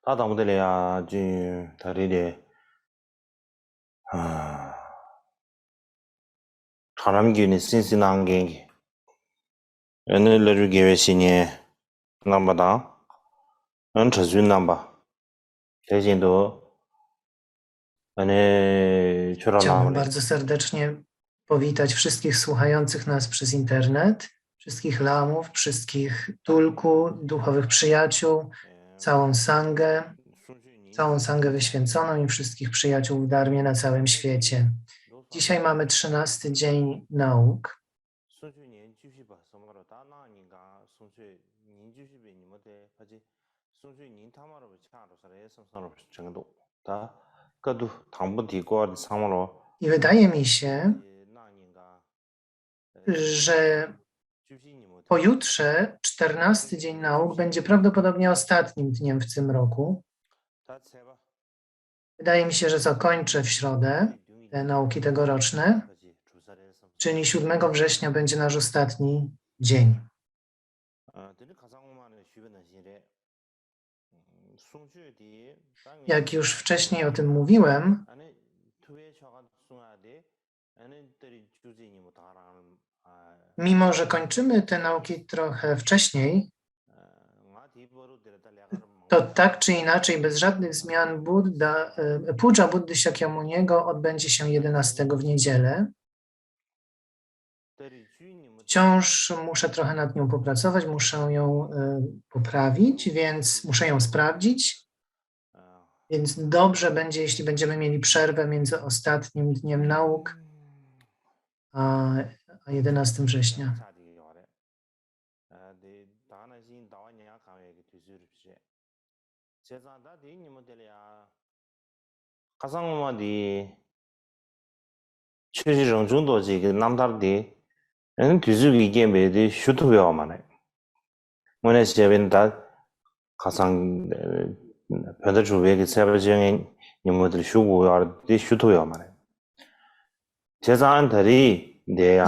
다다무들이야 지 다리리 사람기니 신신한 게 오늘을 계획이니 남바다 안 찾은 남바 대신도 안에 Chciałbym 출하라면 bardzo serdecznie powitać wszystkich słuchających nas przez internet, wszystkich lamów, wszystkich tulku, duchowych przyjaciół, całą sangę wyświęconą i wszystkich przyjaciół w darmie na całym świecie. Dzisiaj mamy 13 dzień nauk. I wydaje mi się, że pojutrze, 14 dzień nauk, będzie prawdopodobnie ostatnim dniem w tym roku. Wydaje mi się, że zakończę w środę te nauki tegoroczne, czyli 7 września będzie nasz ostatni dzień. Jak już wcześniej o tym mówiłem, mimo że kończymy te nauki trochę wcześniej, to tak czy inaczej, bez żadnych zmian, Puja Buddhy Shakyamuniego odbędzie się 11 w niedzielę. Wciąż muszę trochę nad nią popracować, muszę ją poprawić, więc muszę ją sprawdzić. Więc dobrze będzie, jeśli będziemy mieli przerwę między ostatnim dniem nauk a 11 września.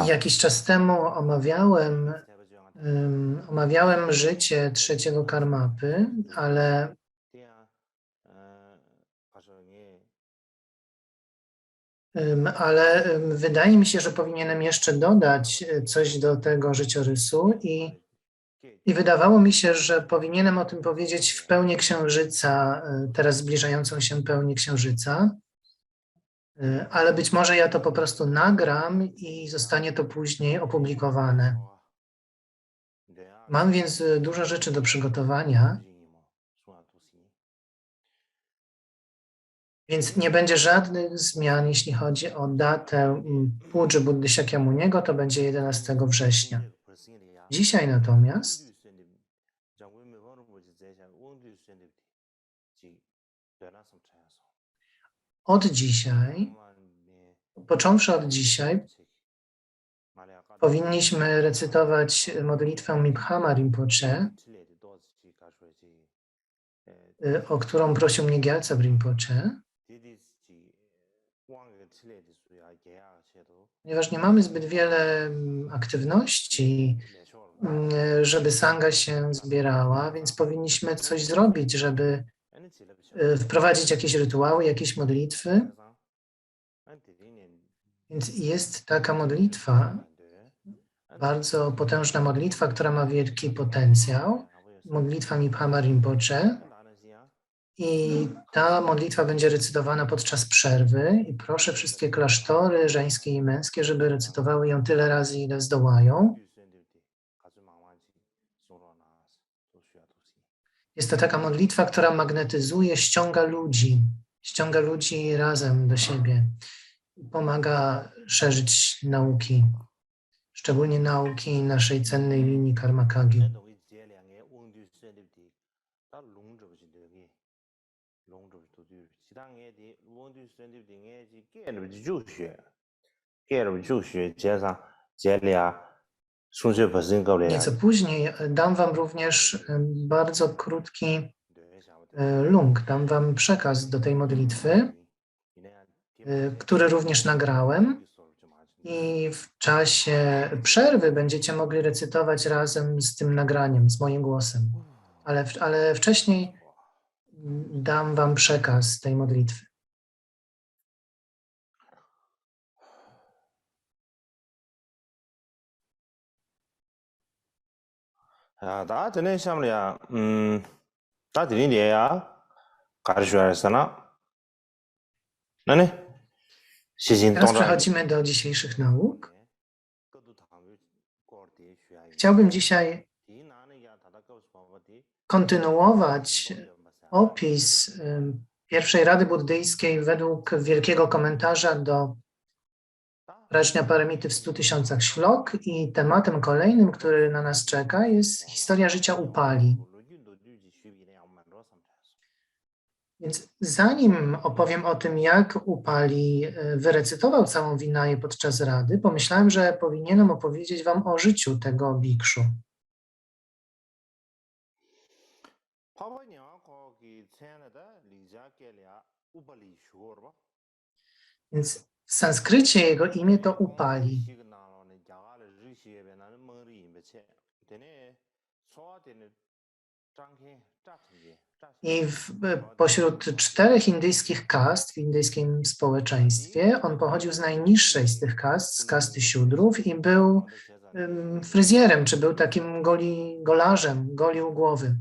Jakiś czas temu omawiałem życie trzeciego karmapy, ale wydaje mi się, że powinienem jeszcze dodać coś do tego życiorysu i wydawało mi się, że powinienem o tym powiedzieć w pełni księżyca, teraz zbliżającą się pełni księżyca, ale być może ja to po prostu nagram i zostanie to później opublikowane. Mam więc dużo rzeczy do przygotowania, więc nie będzie żadnych zmian, jeśli chodzi o datę Puja Buddhy Shakyamuniego, to będzie 11 września. Dzisiaj natomiast począwszy od dzisiaj, powinniśmy recytować modlitwę Mibhama Rinpoche, o którą prosił mnie Gyaltsab Rinpoche, ponieważ nie mamy zbyt wiele aktywności, żeby sangha się zbierała, więc powinniśmy coś zrobić, żeby wprowadzić jakieś rytuały, jakieś modlitwy. Więc jest taka modlitwa, bardzo potężna modlitwa, która ma wielki potencjał, modlitwa Mibhama Rinpoche. I ta modlitwa będzie recytowana podczas przerwy i proszę wszystkie klasztory żeńskie i męskie, żeby recytowały ją tyle razy, ile zdołają. Jest to taka modlitwa, która magnetyzuje, ściąga ludzi razem do siebie i pomaga szerzyć nauki, szczególnie nauki naszej cennej linii Karmakagi. Nieco później dam wam również bardzo krótki link, dam wam przekaz do tej modlitwy, który również nagrałem i w czasie przerwy będziecie mogli recytować razem z tym nagraniem, z moim głosem. Ale wcześniej dam wam przekaz tej modlitwy. 다 전에 시험이야. 다 드린이야. 가르쳐야잖아. 나네. 시신 Teraz 동작. przechodzimy do dzisiejszych nauk. Chciałbym dzisiaj kontynuować opis pierwszej Rady Buddyjskiej według wielkiego komentarza do Prajnaparamity w 100 tysiącach ślok i tematem kolejnym, który na nas czeka, jest historia życia Upali. Więc zanim opowiem o tym, jak Upali wyrecytował całą Vinaję podczas Rady, pomyślałem, że powinienem opowiedzieć wam o życiu tego bikszu. Więc w sanskrycie jego imię to Upali. I pośród 4 indyjskich kast w indyjskim społeczeństwie on pochodził z najniższej z tych kast, z kasty siódrów i był fryzjerem, czy był takim golarzem, golił głowy.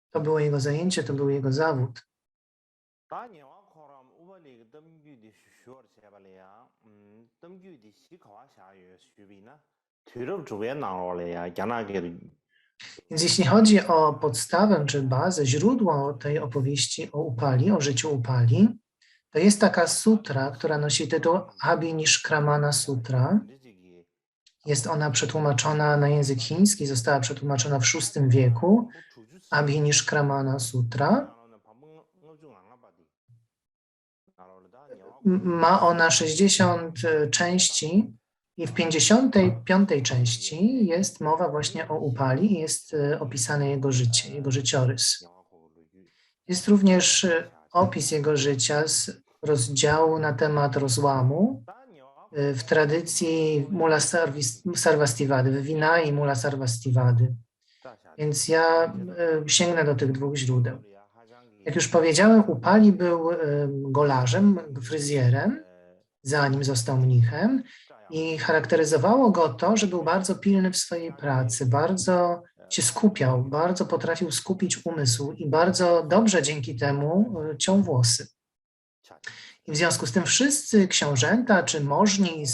To było jego zajęcie, to był jego zawód. Więc jeśli chodzi o podstawę czy bazę, źródło tej opowieści o Upali, o życiu Upali, to jest taka sutra, która nosi tytuł Abhinishkramana Sutra. Jest ona przetłumaczona na język chiński, została przetłumaczona w VI wieku. Abhinishkramana Sutra. Ma ona 60 części i w 55 części jest mowa właśnie o Upali i jest opisane jego życie, jego życiorys. Jest również opis jego życia z rozdziału na temat rozłamu w tradycji Mula Sarvastivady, w Vinai Mula Sarvastivady. Więc ja sięgnę do tych 2 źródeł. Jak już powiedziałem, Upali był golarzem, fryzjerem, zanim został mnichem i charakteryzowało go to, że był bardzo pilny w swojej pracy, bardzo się skupiał, bardzo potrafił skupić umysł i bardzo dobrze dzięki temu ciął włosy. I w związku z tym wszyscy książęta czy możni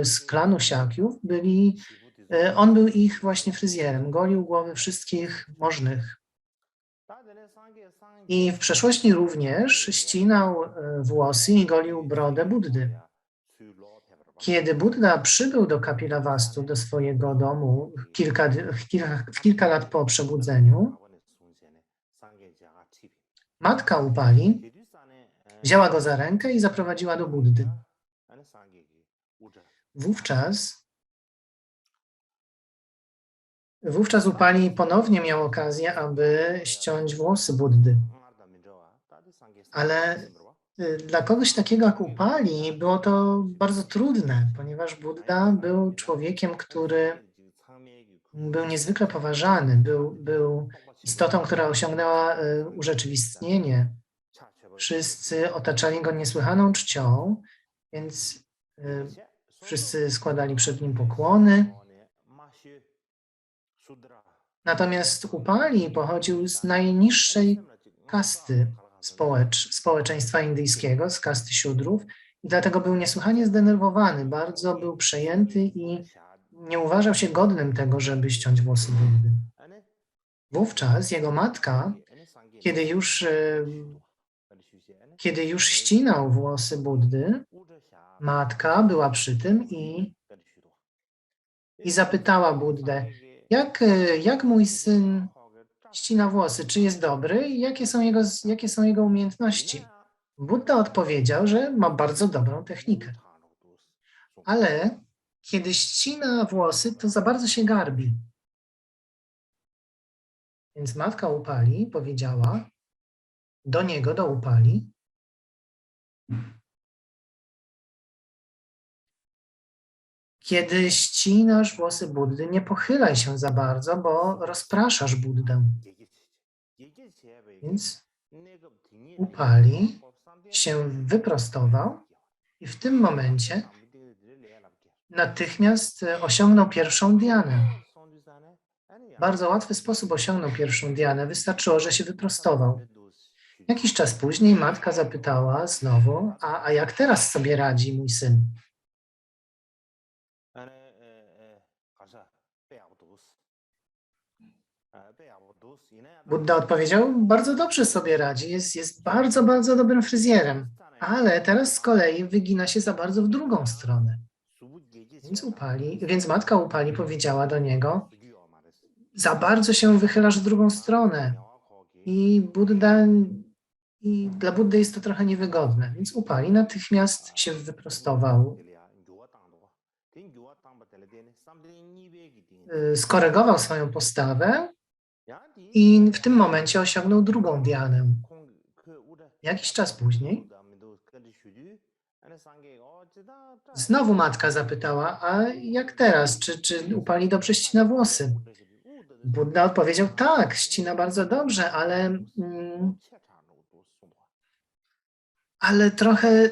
z klanu Siakiów on był ich właśnie fryzjerem, golił głowy wszystkich możnych. I w przeszłości również ścinał włosy i golił brodę Buddy. Kiedy Buddha przybył do Kapilavastu, do swojego domu kilka lat po przebudzeniu, matka Upali wzięła go za rękę i zaprowadziła do Buddy. Wówczas Upali ponownie miał okazję, aby ściąć włosy Buddy. Ale dla kogoś takiego jak Upali było to bardzo trudne, ponieważ Buddha był człowiekiem, który był niezwykle poważany, był istotą, która osiągnęła urzeczywistnienie. Wszyscy otaczali go niesłychaną czcią, więc wszyscy składali przed nim pokłony. Natomiast Upali pochodził z najniższej kasty społeczeństwa indyjskiego, z kasty siódrów, i dlatego był niesłychanie zdenerwowany, bardzo był przejęty i nie uważał się godnym tego, żeby ściąć włosy Buddy. Wówczas jego matka, kiedy już ścinał włosy Buddy, matka była przy tym i zapytała Buddę, jak mój syn ścina włosy, czy jest dobry i jakie są jego umiejętności? Buddha odpowiedział, że ma bardzo dobrą technikę. Ale kiedy ścina włosy, to za bardzo się garbi. Więc matka Upali powiedziała do Upali, kiedy ścinasz włosy Buddy, nie pochylaj się za bardzo, bo rozpraszasz Buddę. Więc Upali się wyprostował i w tym momencie natychmiast osiągnął pierwszą Dhyanę. W bardzo łatwy sposób osiągnął pierwszą Dhyanę. Wystarczyło, że się wyprostował. Jakiś czas później matka zapytała znowu, a jak teraz sobie radzi mój syn? Buddha odpowiedział, bardzo dobrze sobie radzi, jest bardzo, bardzo dobrym fryzjerem, ale teraz z kolei wygina się za bardzo w drugą stronę. Więc matka Upali powiedziała do niego, za bardzo się wychylasz w drugą stronę i dla Buddy jest to trochę niewygodne. Więc Upali natychmiast się wyprostował, skorygował swoją postawę i w tym momencie osiągnął drugą Dhyanę. Jakiś czas później znowu matka zapytała, a jak teraz? Czy Upali dobrze ścina włosy? Buddha odpowiedział, tak, ścina bardzo dobrze, ale trochę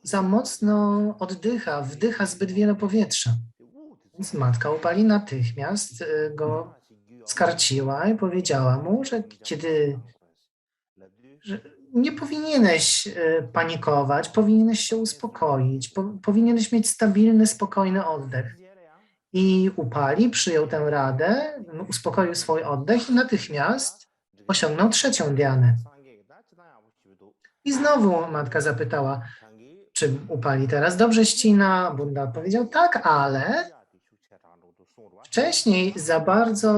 za mocno oddycha, wdycha zbyt wiele powietrza. Więc matka Upali natychmiast go skarciła i powiedziała mu, że nie powinieneś panikować, powinieneś się uspokoić, powinieneś mieć stabilny, spokojny oddech. I Upali przyjął tę radę, uspokoił swój oddech i natychmiast osiągnął trzecią Dhyanę. I znowu matka zapytała, czy Upali teraz dobrze ścina? Buddha odpowiedział, tak, ale wcześniej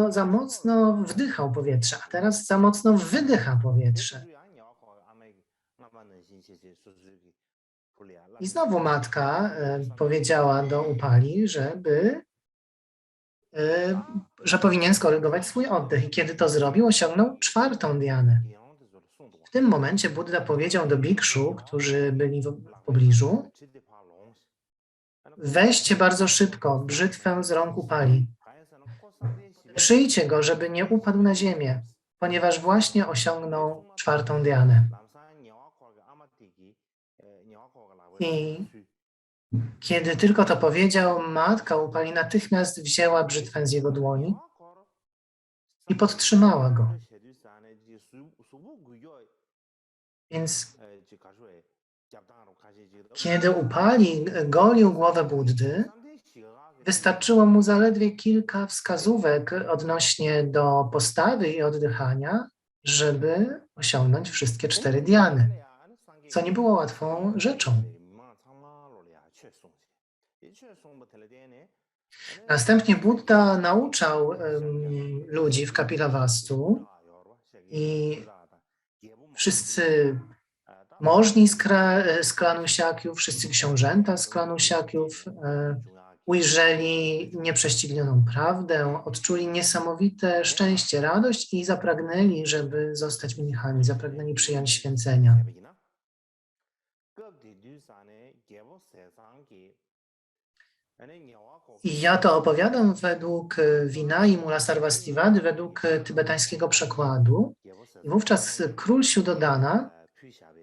za mocno wdychał powietrze, a teraz za mocno wydycha powietrze. I znowu matka powiedziała do Upali, że powinien skorygować swój oddech. I kiedy to zrobił, osiągnął czwartą Dhyanę. W tym momencie Buddha powiedział do bikszu, którzy byli w pobliżu, weźcie bardzo szybko brzytwę z rąk Upali. Przyjcie go, żeby nie upadł na ziemię, ponieważ właśnie osiągnął czwartą Dhyanę. I kiedy tylko to powiedział, matka Upali natychmiast wzięła brzytwę z jego dłoni i podtrzymała go. Więc kiedy Upali golił głowę Buddy, wystarczyło mu zaledwie kilka wskazówek odnośnie do postawy i oddychania, żeby osiągnąć wszystkie 4 Dhyanę, co nie było łatwą rzeczą. Następnie Buddha nauczał ludzi w Kapilavastu i wszyscy możni z klanu Siakiów, wszyscy książęta z klanu Siakiów ujrzeli nieprześcignioną prawdę, odczuli niesamowite szczęście, radość i zapragnęli, żeby zostać mnichami, zapragnęli przyjąć święcenia. I ja to opowiadam według Vinaya Mula Sarvastivady, według tybetańskiego przekładu. I wówczas król Suddhodana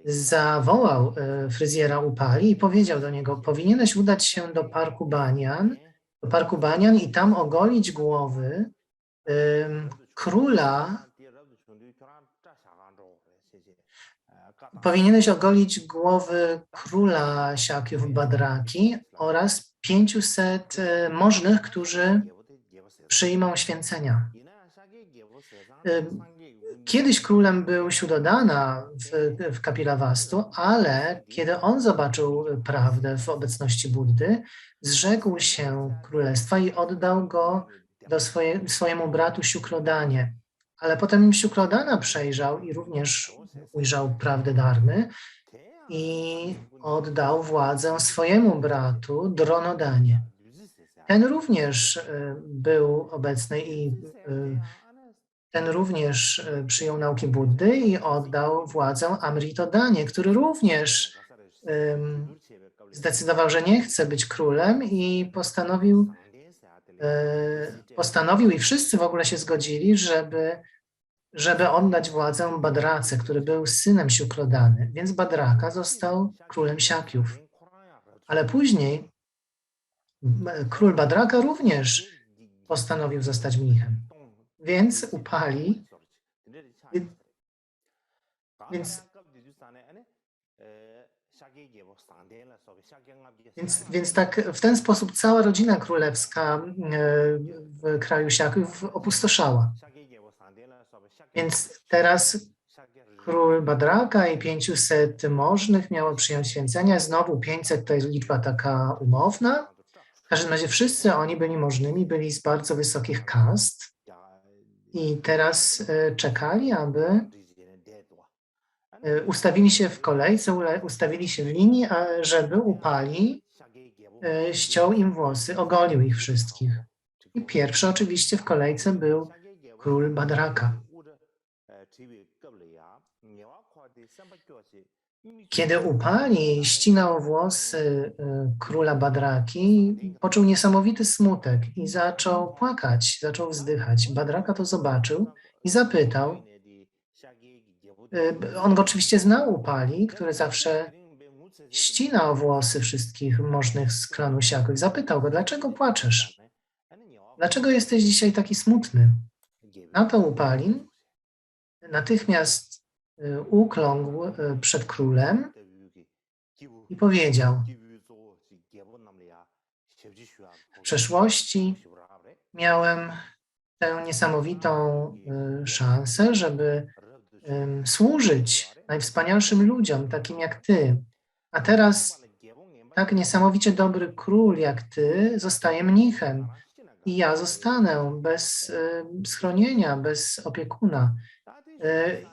zawołał fryzjera Upali i powiedział do niego, powinieneś udać się do parku Banyan i tam ogolić głowy króla. Powinieneś ogolić głowy króla Siakiów Badraki oraz 500 możnych, którzy przyjmą święcenia. Kiedyś królem był Suddhodana w Kapilavastu, ale kiedy on zobaczył prawdę w obecności Buddy, zrzekł się królestwa i oddał go swojemu bratu Shukrodanie. Ale potem Shukrodana przejrzał i również ujrzał prawdę Dharmy i oddał władzę swojemu bratu Dronodanie. Ten również był obecny i ten również przyjął nauki Buddy i oddał władzę Amritodanie, który również zdecydował, że nie chce być królem i postanowił i wszyscy w ogóle się zgodzili, żeby żeby oddać władzę Badrace, który był synem Siukrodany, więc Badraka został królem Siakiów. Ale później król Badraka również postanowił zostać mnichem. Więc upali, więc tak w ten sposób cała rodzina królewska w kraju Siaków opustoszała. Więc teraz król Badraka i 500 możnych miało przyjąć święcenia. Znowu 500 to jest liczba taka umowna. W każdym razie wszyscy oni byli możnymi, byli z bardzo wysokich kast i teraz czekali, aby ustawili się w kolejce, ustawili się w linii, żeby upali, ściął im włosy, ogolił ich wszystkich. I pierwszy oczywiście w kolejce był król Badraka. Kiedy upali, ścinał włosy króla Badraki, poczuł niesamowity smutek i zaczął płakać, zaczął wzdychać. Badraka to zobaczył i zapytał, on go oczywiście znał Upali, który zawsze ścinał włosy wszystkich możnych z klanu Siaków i zapytał go, dlaczego płaczesz? Dlaczego jesteś dzisiaj taki smutny? Na to Upali natychmiast ukląkł przed królem i powiedział, w przeszłości miałem tę niesamowitą szansę, żeby służyć najwspanialszym ludziom, takim jak ty. A teraz tak niesamowicie dobry król jak ty zostaje mnichem i ja zostanę bez schronienia, bez opiekuna.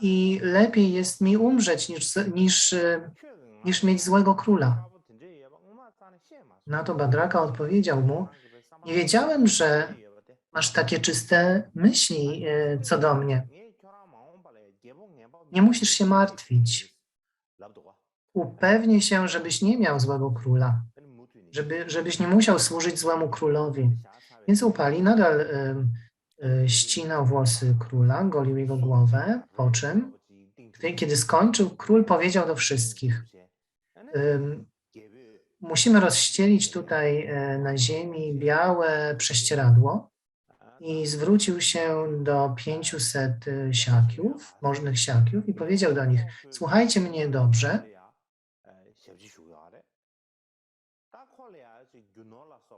I lepiej jest mi umrzeć niż mieć złego króla. Na to Badraka odpowiedział mu, nie wiedziałem, że masz takie czyste myśli co do mnie. Nie musisz się martwić. Upewnij się, żebyś nie miał złego króla, żebyś nie musiał służyć złemu królowi. Więc Upali nadal ścinał włosy króla, golił jego głowę, po czym, kiedy skończył, król powiedział do wszystkich, musimy rozścielić tutaj na ziemi białe prześcieradło i zwrócił się do 500 siakiów, możnych siakiów i powiedział do nich, słuchajcie mnie dobrze,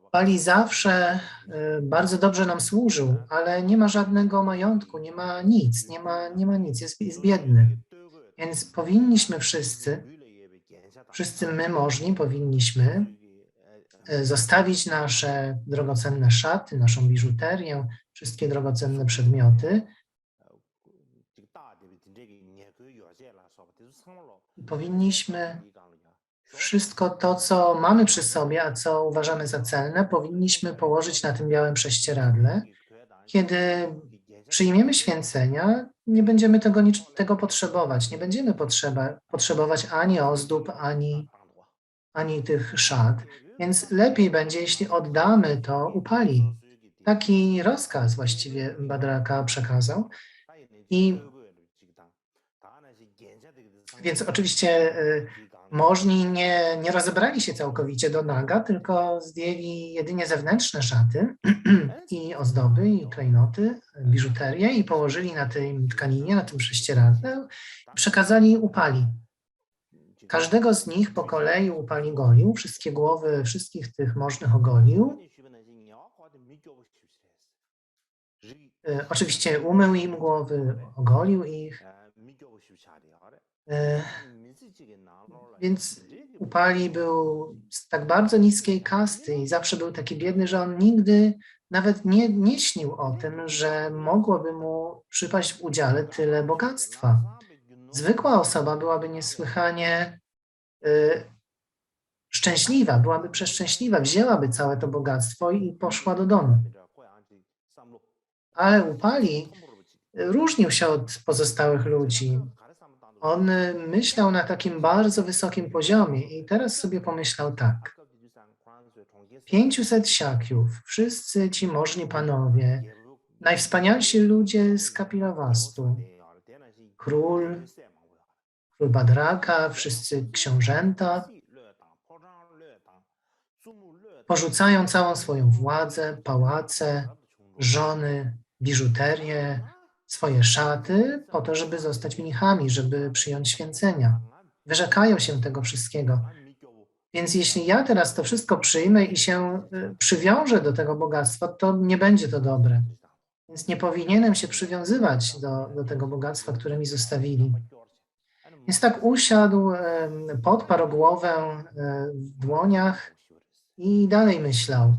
Upali zawsze bardzo dobrze nam służył, ale nie ma żadnego majątku, nie ma nic, jest biedny. Więc powinniśmy wszyscy my możni, powinniśmy zostawić nasze drogocenne szaty, naszą biżuterię, wszystkie drogocenne przedmioty. Powinniśmy wszystko to, co mamy przy sobie, a co uważamy za cenne, powinniśmy położyć na tym białym prześcieradle. Kiedy przyjmiemy święcenia, nie będziemy tego potrzebować. Nie będziemy potrzebować ani ozdób, ani tych szat. Więc lepiej będzie, jeśli oddamy to Upali. Taki rozkaz właściwie Badraka przekazał. Więc oczywiście możni nie rozebrali się całkowicie do naga, tylko zdjęli jedynie zewnętrzne szaty i ozdoby, i klejnoty, biżuterię i położyli na tej tkaninie, na tym prześcieradle i przekazali Upali. Każdego z nich po kolei Upali golił, wszystkie głowy wszystkich tych możnych ogolił. Oczywiście umył im głowy, ogolił ich. Więc Upali był z tak bardzo niskiej kasty i zawsze był taki biedny, że on nigdy nawet nie śnił o tym, że mogłoby mu przypaść w udziale tyle bogactwa. Zwykła osoba byłaby niesłychanie szczęśliwa, byłaby przeszczęśliwa, wzięłaby całe to bogactwo i poszła do domu. Ale Upali różnił się od pozostałych ludzi. On myślał na takim bardzo wysokim poziomie i teraz sobie pomyślał tak. 500 siakiów, wszyscy ci możni panowie, najwspanialsi ludzie z Kapilavastu, król Badraka, wszyscy książęta porzucają całą swoją władzę, pałace, żony, biżuterię, swoje szaty po to, żeby zostać mnichami, żeby przyjąć święcenia. Wyrzekają się tego wszystkiego. Więc jeśli ja teraz to wszystko przyjmę i się przywiążę do tego bogactwa, to nie będzie to dobre. Więc nie powinienem się przywiązywać do tego bogactwa, które mi zostawili. Więc tak usiadł, podparł głowę w dłoniach i dalej myślał.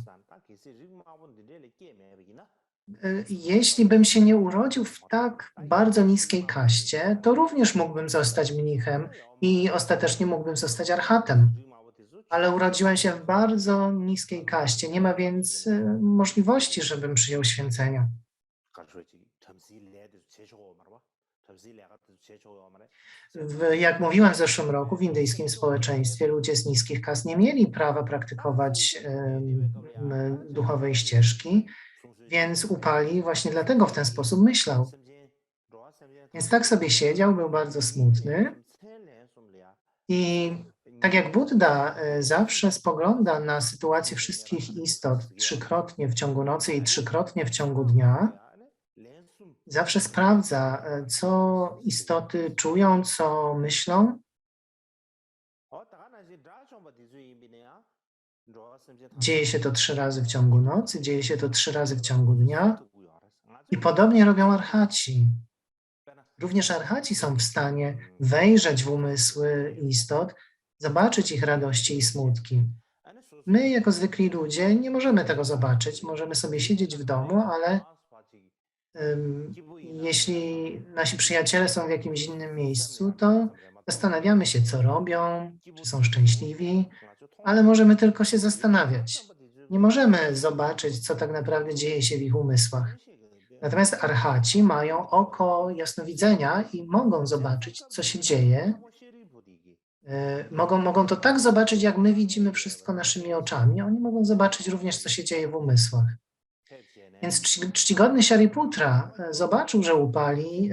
Jeśli bym się nie urodził w tak bardzo niskiej kaście, to również mógłbym zostać mnichem i ostatecznie mógłbym zostać arhatem. Ale urodziłem się w bardzo niskiej kaście, nie ma więc możliwości, żebym przyjął święcenia. Jak mówiłem w zeszłym roku, w indyjskim społeczeństwie ludzie z niskich kast nie mieli prawa praktykować duchowej ścieżki, więc Upali właśnie dlatego w ten sposób myślał. Więc tak sobie siedział, był bardzo smutny i tak jak Buddha zawsze spogląda na sytuację wszystkich istot trzykrotnie w ciągu nocy i trzykrotnie w ciągu dnia, zawsze sprawdza, co istoty czują, co myślą. Dzieje się to 3 razy w ciągu nocy, dzieje się to 3 razy w ciągu dnia i podobnie robią archaci. Również archaci są w stanie wejrzeć w umysły istot, zobaczyć ich radości i smutki. My, jako zwykli ludzie, nie możemy tego zobaczyć. Możemy sobie siedzieć w domu, ale jeśli nasi przyjaciele są w jakimś innym miejscu, to zastanawiamy się, co robią, czy są szczęśliwi, ale możemy tylko się zastanawiać. Nie możemy zobaczyć, co tak naprawdę dzieje się w ich umysłach. Natomiast archaci mają oko jasnowidzenia i mogą zobaczyć, co się dzieje. Mogą to tak zobaczyć, jak my widzimy wszystko naszymi oczami. Oni mogą zobaczyć również, co się dzieje w umysłach. Więc czcigodny Shariputra zobaczył, że Upali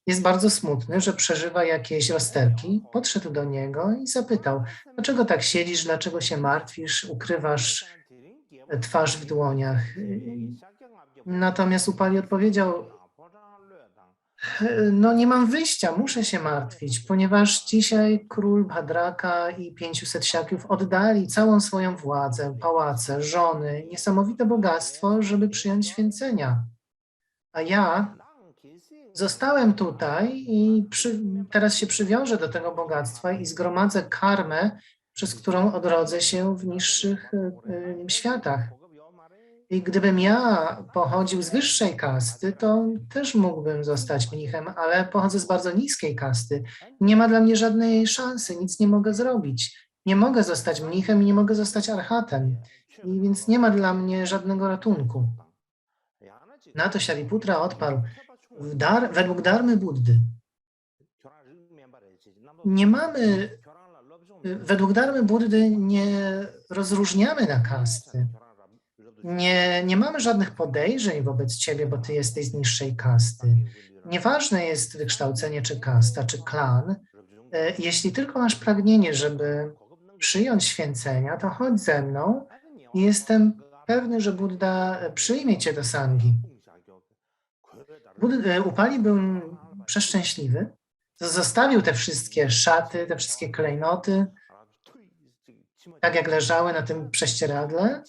jest bardzo smutny, że przeżywa jakieś rozterki. Podszedł do niego i zapytał, dlaczego tak siedzisz, dlaczego się martwisz, ukrywasz twarz w dłoniach. Natomiast Upali odpowiedział, no nie mam wyjścia, muszę się martwić, ponieważ dzisiaj król Bhadraka i 500 siakiów oddali całą swoją władzę, pałace, żony, niesamowite bogactwo, żeby przyjąć święcenia. A ja zostałem tutaj i teraz się przywiążę do tego bogactwa i zgromadzę karmę, przez którą odrodzę się w niższych światach. I gdybym ja pochodził z wyższej kasty, to też mógłbym zostać mnichem, ale pochodzę z bardzo niskiej kasty. Nie ma dla mnie żadnej szansy, nic nie mogę zrobić. Nie mogę zostać mnichem i nie mogę zostać arhatem. I więc nie ma dla mnie żadnego ratunku. Na to Shariputra odparł, według darmy Buddy. Według darmy Buddy nie rozróżniamy na kasty. Nie mamy żadnych podejrzeń wobec ciebie, bo ty jesteś z niższej kasty. Nieważne jest wykształcenie, czy kasta, czy klan. Jeśli tylko masz pragnienie, żeby przyjąć święcenia, to chodź ze mną i jestem pewny, że Buddha przyjmie cię do sangi. Upali był przeszczęśliwy. Zostawił te wszystkie szaty, te wszystkie klejnoty, tak jak leżały na tym prześcieradle.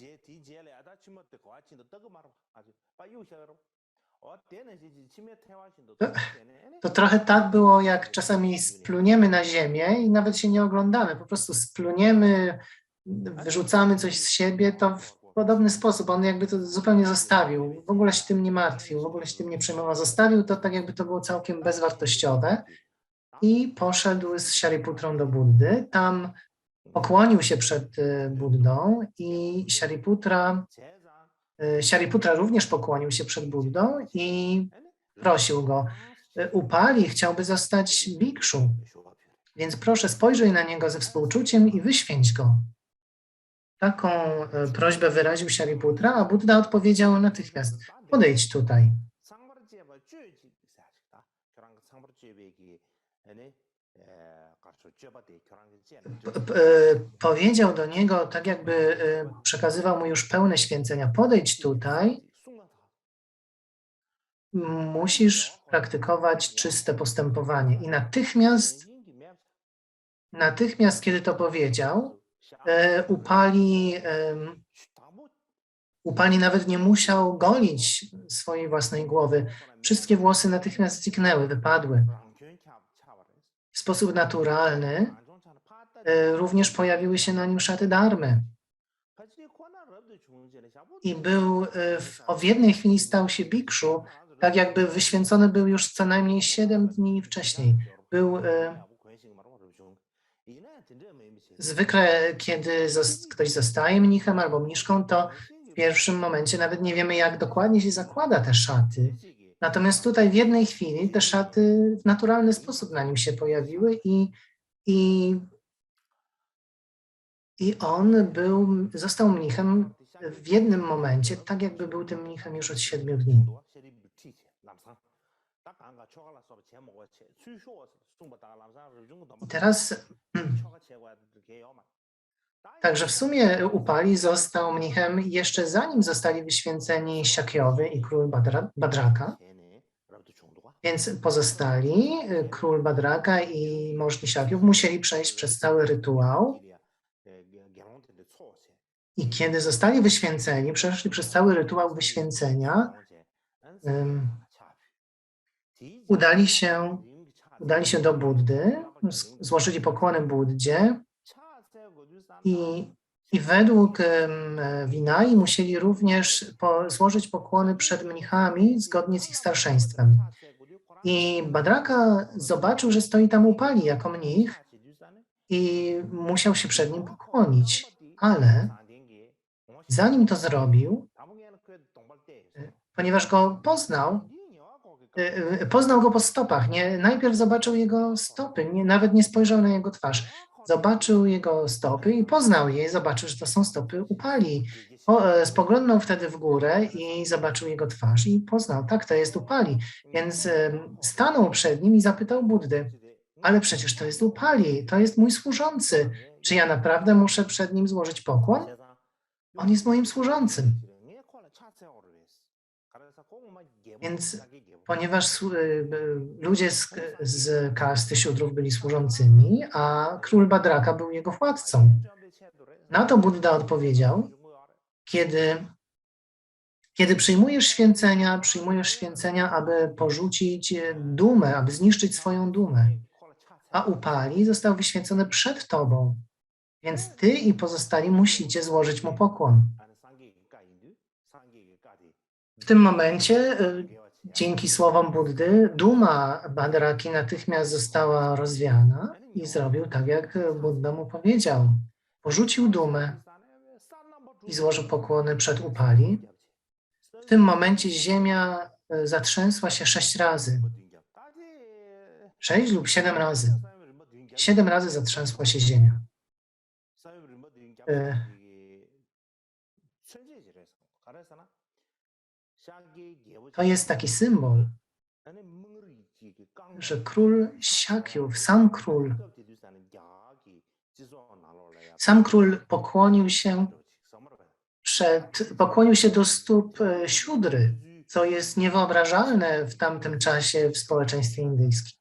To trochę tak było, jak czasami spluniemy na ziemię i nawet się nie oglądamy. Po prostu spluniemy, wyrzucamy coś z siebie, to w podobny sposób. On jakby to zupełnie zostawił. W ogóle się tym nie martwił, w ogóle się tym nie przejmował. Zostawił to tak, jakby to było całkiem bezwartościowe i poszedł z Shariputrą do Buddy. Tam pokłonił się przed Buddą i Shariputra również pokłonił się przed Buddą i prosił go, Upali chciałby zostać bikszu, więc proszę spojrzyj na niego ze współczuciem i wyświęć go. Taką prośbę wyraził Shariputra, a Buddha odpowiedział natychmiast, podejdź tutaj. powiedział do niego, tak jakby przekazywał mu już pełne święcenia, podejdź tutaj, musisz praktykować czyste postępowanie. I natychmiast, kiedy to powiedział, Upali nawet nie musiał golić swojej własnej głowy. Wszystkie włosy natychmiast zniknęły, wypadły. W sposób naturalny również pojawiły się na nim szaty dharmy. I w jednej chwili stał się bikszu, tak jakby wyświęcony był już co najmniej 7 dni wcześniej. Zwykle, kiedy ktoś zostaje mnichem albo mniszką, to w pierwszym momencie nawet nie wiemy, jak dokładnie się zakłada te szaty. Natomiast tutaj w jednej chwili te szaty w naturalny sposób na nim się pojawiły i on został mnichem w jednym momencie, tak jakby był tym mnichem już od 7 dni. I teraz, także w sumie Upali został mnichem jeszcze zanim zostali wyświęceni Siakiowy i król Badraka, więc pozostali, król Badraka i możni Siakiów, musieli przejść przez cały rytuał. I kiedy zostali wyświęceni, przeszli przez cały rytuał wyświęcenia, udali się do Buddy, złożyli pokłony Buddzie i według Vinai musieli również złożyć pokłony przed mnichami zgodnie z ich starszeństwem. I Badraka zobaczył, że stoi tam Upali jako mnich i musiał się przed nim pokłonić, ale zanim to zrobił, ponieważ go poznał go po stopach. Najpierw zobaczył jego stopy, nawet nie spojrzał na jego twarz. Zobaczył jego stopy i poznał je, zobaczył, że to są stopy Upali. Spoglądał wtedy w górę i zobaczył jego twarz i poznał, tak, to jest Upali. Więc stanął przed nim i zapytał Buddy, ale przecież to jest Upali, to jest mój służący. Czy ja naprawdę muszę przed nim złożyć pokłon? On jest moim służącym. Więc ponieważ ludzie z kasty Siudrów byli służącymi, a król Badraka był jego władcą. Na to Buddha odpowiedział, kiedy przyjmujesz święcenia, aby porzucić dumę, aby zniszczyć swoją dumę. A Upali został wyświęcony przed tobą, więc ty i pozostali musicie złożyć mu pokłon. W tym momencie, dzięki słowom Buddy, duma Badraki natychmiast została rozwiana i zrobił tak, jak Buddha mu powiedział. Porzucił dumę i złożył pokłony przed Upali. W tym momencie ziemia zatrzęsła się 6 razy. 6 lub 7 razy. 7 razy zatrzęsła się ziemia. To jest taki symbol, że król Siakiów, sam król pokłonił się do stóp Siudry, co jest niewyobrażalne w tamtym czasie w społeczeństwie indyjskim.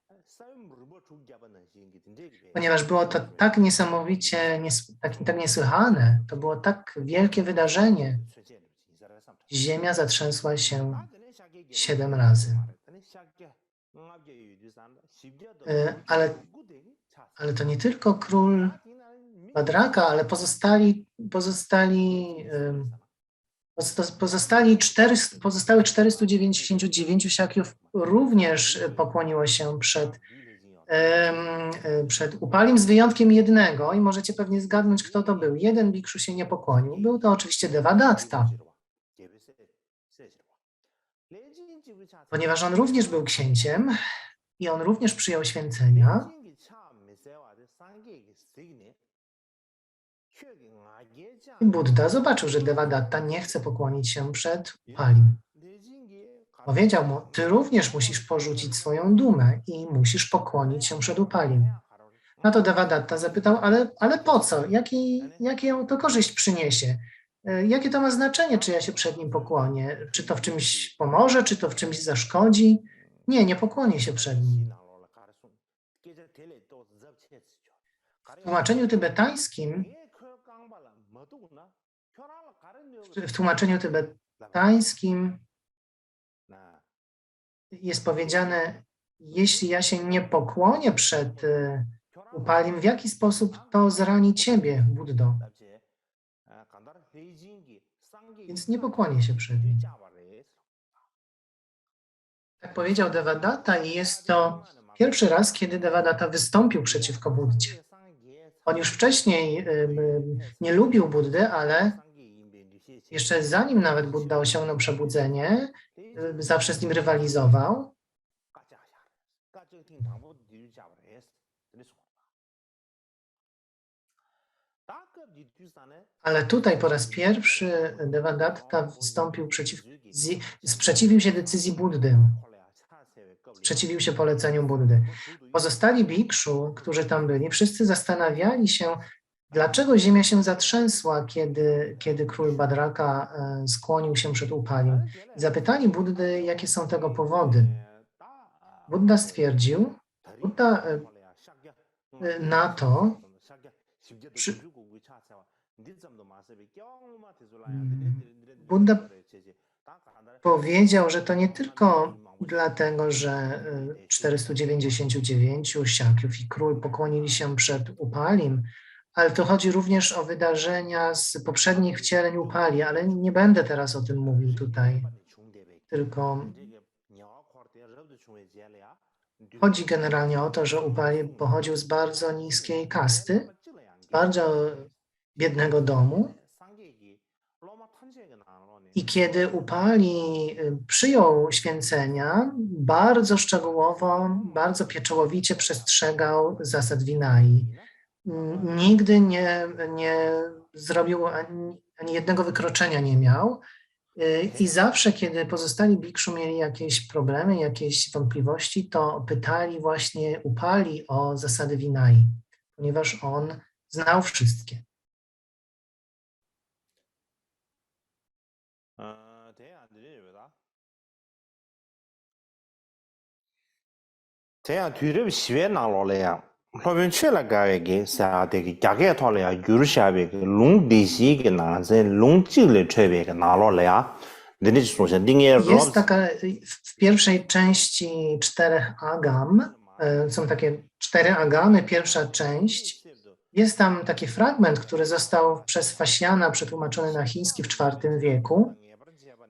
Ponieważ było to tak niesamowicie, tak niesłychane, to było tak wielkie wydarzenie. Ziemia zatrzęsła się 7 razy. Ale to nie tylko król Badraka, ale pozostałych 499 Siakiów również pokłoniło się przed Upalim, z wyjątkiem jednego, i możecie pewnie zgadnąć, kto to był. Jeden bikszu się nie pokłonił. Był to oczywiście Devadatta, ponieważ on również był księciem i on również przyjął święcenia. I Buddha zobaczył, że Devadatta nie chce pokłonić się przed Upalim. Powiedział mu, ty również musisz porzucić swoją dumę i musisz pokłonić się przed Upalim. Na to Devadatta zapytał, ale po co? Jaką to korzyść przyniesie? Jakie to ma znaczenie, czy ja się przed nim pokłonię? Czy to w czymś pomoże, czy to w czymś zaszkodzi? Nie pokłonię się przed nim. W tłumaczeniu tybetańskim jest powiedziane, jeśli ja się nie pokłonię przed Upalim, w jaki sposób to zrani ciebie, Buddo? Więc nie pokłonię się przed nim. Tak powiedział Devadatta i jest to pierwszy raz, kiedy Devadatta wystąpił przeciwko Buddzie. On już wcześniej nie lubił Buddy, ale jeszcze zanim nawet Budda osiągnął przebudzenie, zawsze z nim rywalizował. Ale tutaj po raz pierwszy Devadatta wystąpił sprzeciwił się decyzji Buddy. Sprzeciwił się poleceniu Buddy. Pozostali bikszu, którzy tam byli, wszyscy zastanawiali się, dlaczego ziemia się zatrzęsła, kiedy król Badraka skłonił się przed Upalim. Zapytali Buddy, jakie są tego powody. Budda stwierdził, na to Budda powiedział, że to nie tylko dlatego, że 499 Szakyów i król pokłonili się przed Upalim, ale to chodzi również o wydarzenia z poprzednich wcieleń Upali, ale nie będę teraz o tym mówił tutaj, tylko chodzi generalnie o to, że Upali pochodził z bardzo niskiej kasty, z bardzo biednego domu. I kiedy Upali przyjął święcenia, bardzo szczegółowo, bardzo pieczołowicie przestrzegał zasad Vinai. Nigdy nie zrobił ani jednego wykroczenia nie miał. I zawsze, kiedy pozostali bikszu mieli jakieś problemy, jakieś wątpliwości, to pytali właśnie Upali o zasady Vinai, ponieważ on znał wszystkie. 제가 뒤를 시외 나올래야. 로빈치라 가게게 사데기 자게 토래야 유르샤베 롱디시게 나세 롱찌를 최베게 나올래야. Jest taka w pierwszej części 4 agam, są takie 4 agamy, pierwsza część. Jest tam taki fragment, który został przez Fasjana przetłumaczony na chiński w IV wieku.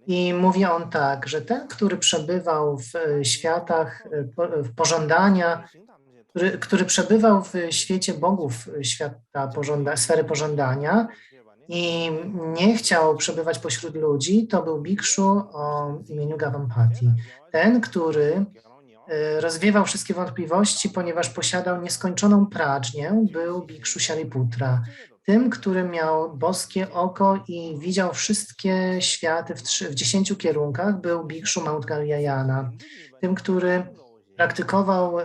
I mówi on tak, że ten, który przebywał w światach pożądania, który przebywał w świecie bogów, świata sfery pożądania i nie chciał przebywać pośród ludzi, to był bikszu o imieniu Gavampati. Ten, który rozwiewał wszystkie wątpliwości, ponieważ posiadał nieskończoną pradżnię, był bikszu Shariputra. Tym, który miał boskie oko i widział wszystkie światy w 10 kierunkach, był bikszu Maudgalyayana. Tym, który praktykował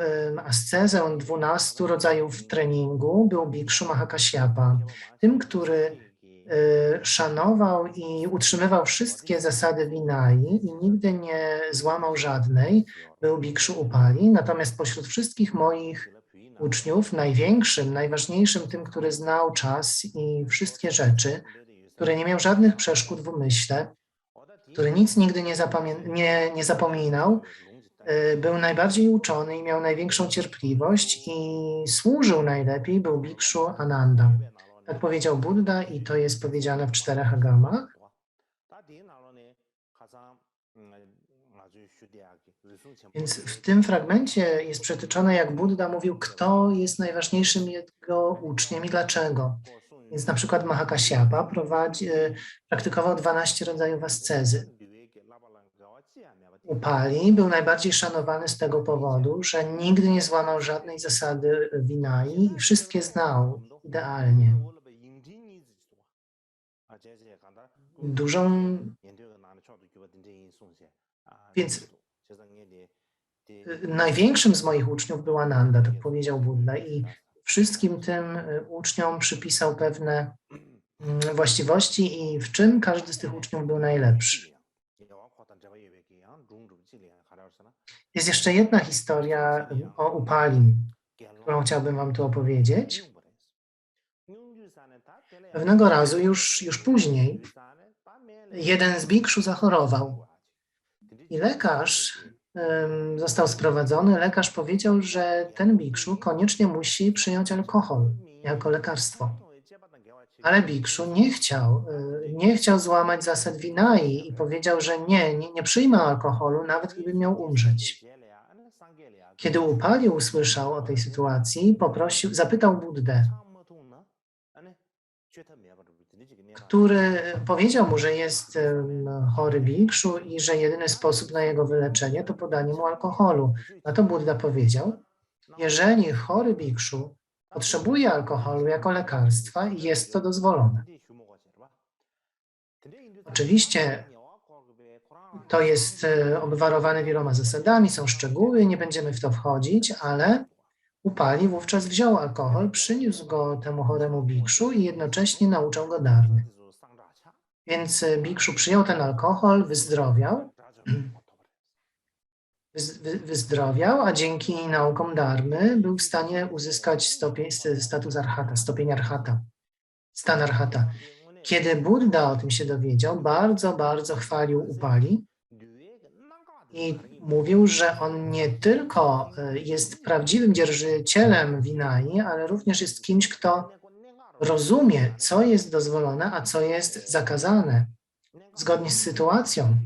ascezę 12 rodzajów treningu, był bikszu Mahakasyapa. Tym, który szanował i utrzymywał wszystkie zasady Vinai i nigdy nie złamał żadnej, był bikszu Upali. Natomiast pośród wszystkich moich uczniów, największym, najważniejszym, tym, który znał czas i wszystkie rzeczy, który nie miał żadnych przeszkód w umyśle, który nic nigdy nie zapominał, był najbardziej uczony i miał największą cierpliwość i służył najlepiej, był bikszu Ananda. Tak powiedział Buddha i to jest powiedziane w 4 agamach. Więc w tym fragmencie jest przytoczone, jak Buddha mówił, kto jest najważniejszym jego uczniem i dlaczego. Więc na przykład Mahakasyapa praktykował 12 rodzajów ascezy. Upali był najbardziej szanowany z tego powodu, że nigdy nie złamał żadnej zasady Vinai i wszystkie znał idealnie. Więc największym z moich uczniów był Ananda, tak powiedział Buddha, i wszystkim tym uczniom przypisał pewne właściwości i w czym każdy z tych uczniów był najlepszy. Jest jeszcze jedna historia o Upali, którą chciałbym wam tu opowiedzieć. Pewnego razu, już później, jeden z bikszu zachorował i lekarz został sprowadzony. Lekarz powiedział, że ten bikszu koniecznie musi przyjąć alkohol jako lekarstwo. Ale bikszu nie chciał złamać zasad Vinai i powiedział, że nie przyjmę alkoholu, nawet gdyby miał umrzeć. Kiedy Upali usłyszał o tej sytuacji, zapytał Buddę, który powiedział mu, że jest chory bikszu i że jedyny sposób na jego wyleczenie to podanie mu alkoholu. Na to Buddha powiedział, jeżeli chory bikszu potrzebuje alkoholu jako lekarstwa, jest to dozwolone. Oczywiście to jest obwarowane wieloma zasadami, są szczegóły, nie będziemy w to wchodzić, ale Upali wówczas wziął alkohol, przyniósł go temu choremu bikszu i jednocześnie nauczał go dharmy. Więc bikszu przyjął ten alkohol, wyzdrowiał, a dzięki naukom dharmy był w stanie uzyskać status arhata, stopień arhata, stan arhata. Kiedy Buddha o tym się dowiedział, bardzo, bardzo chwalił Upali i mówił, że on nie tylko jest prawdziwym dzierżycielem Vinai, ale również jest kimś, kto rozumie, co jest dozwolone, a co jest zakazane, zgodnie z sytuacją.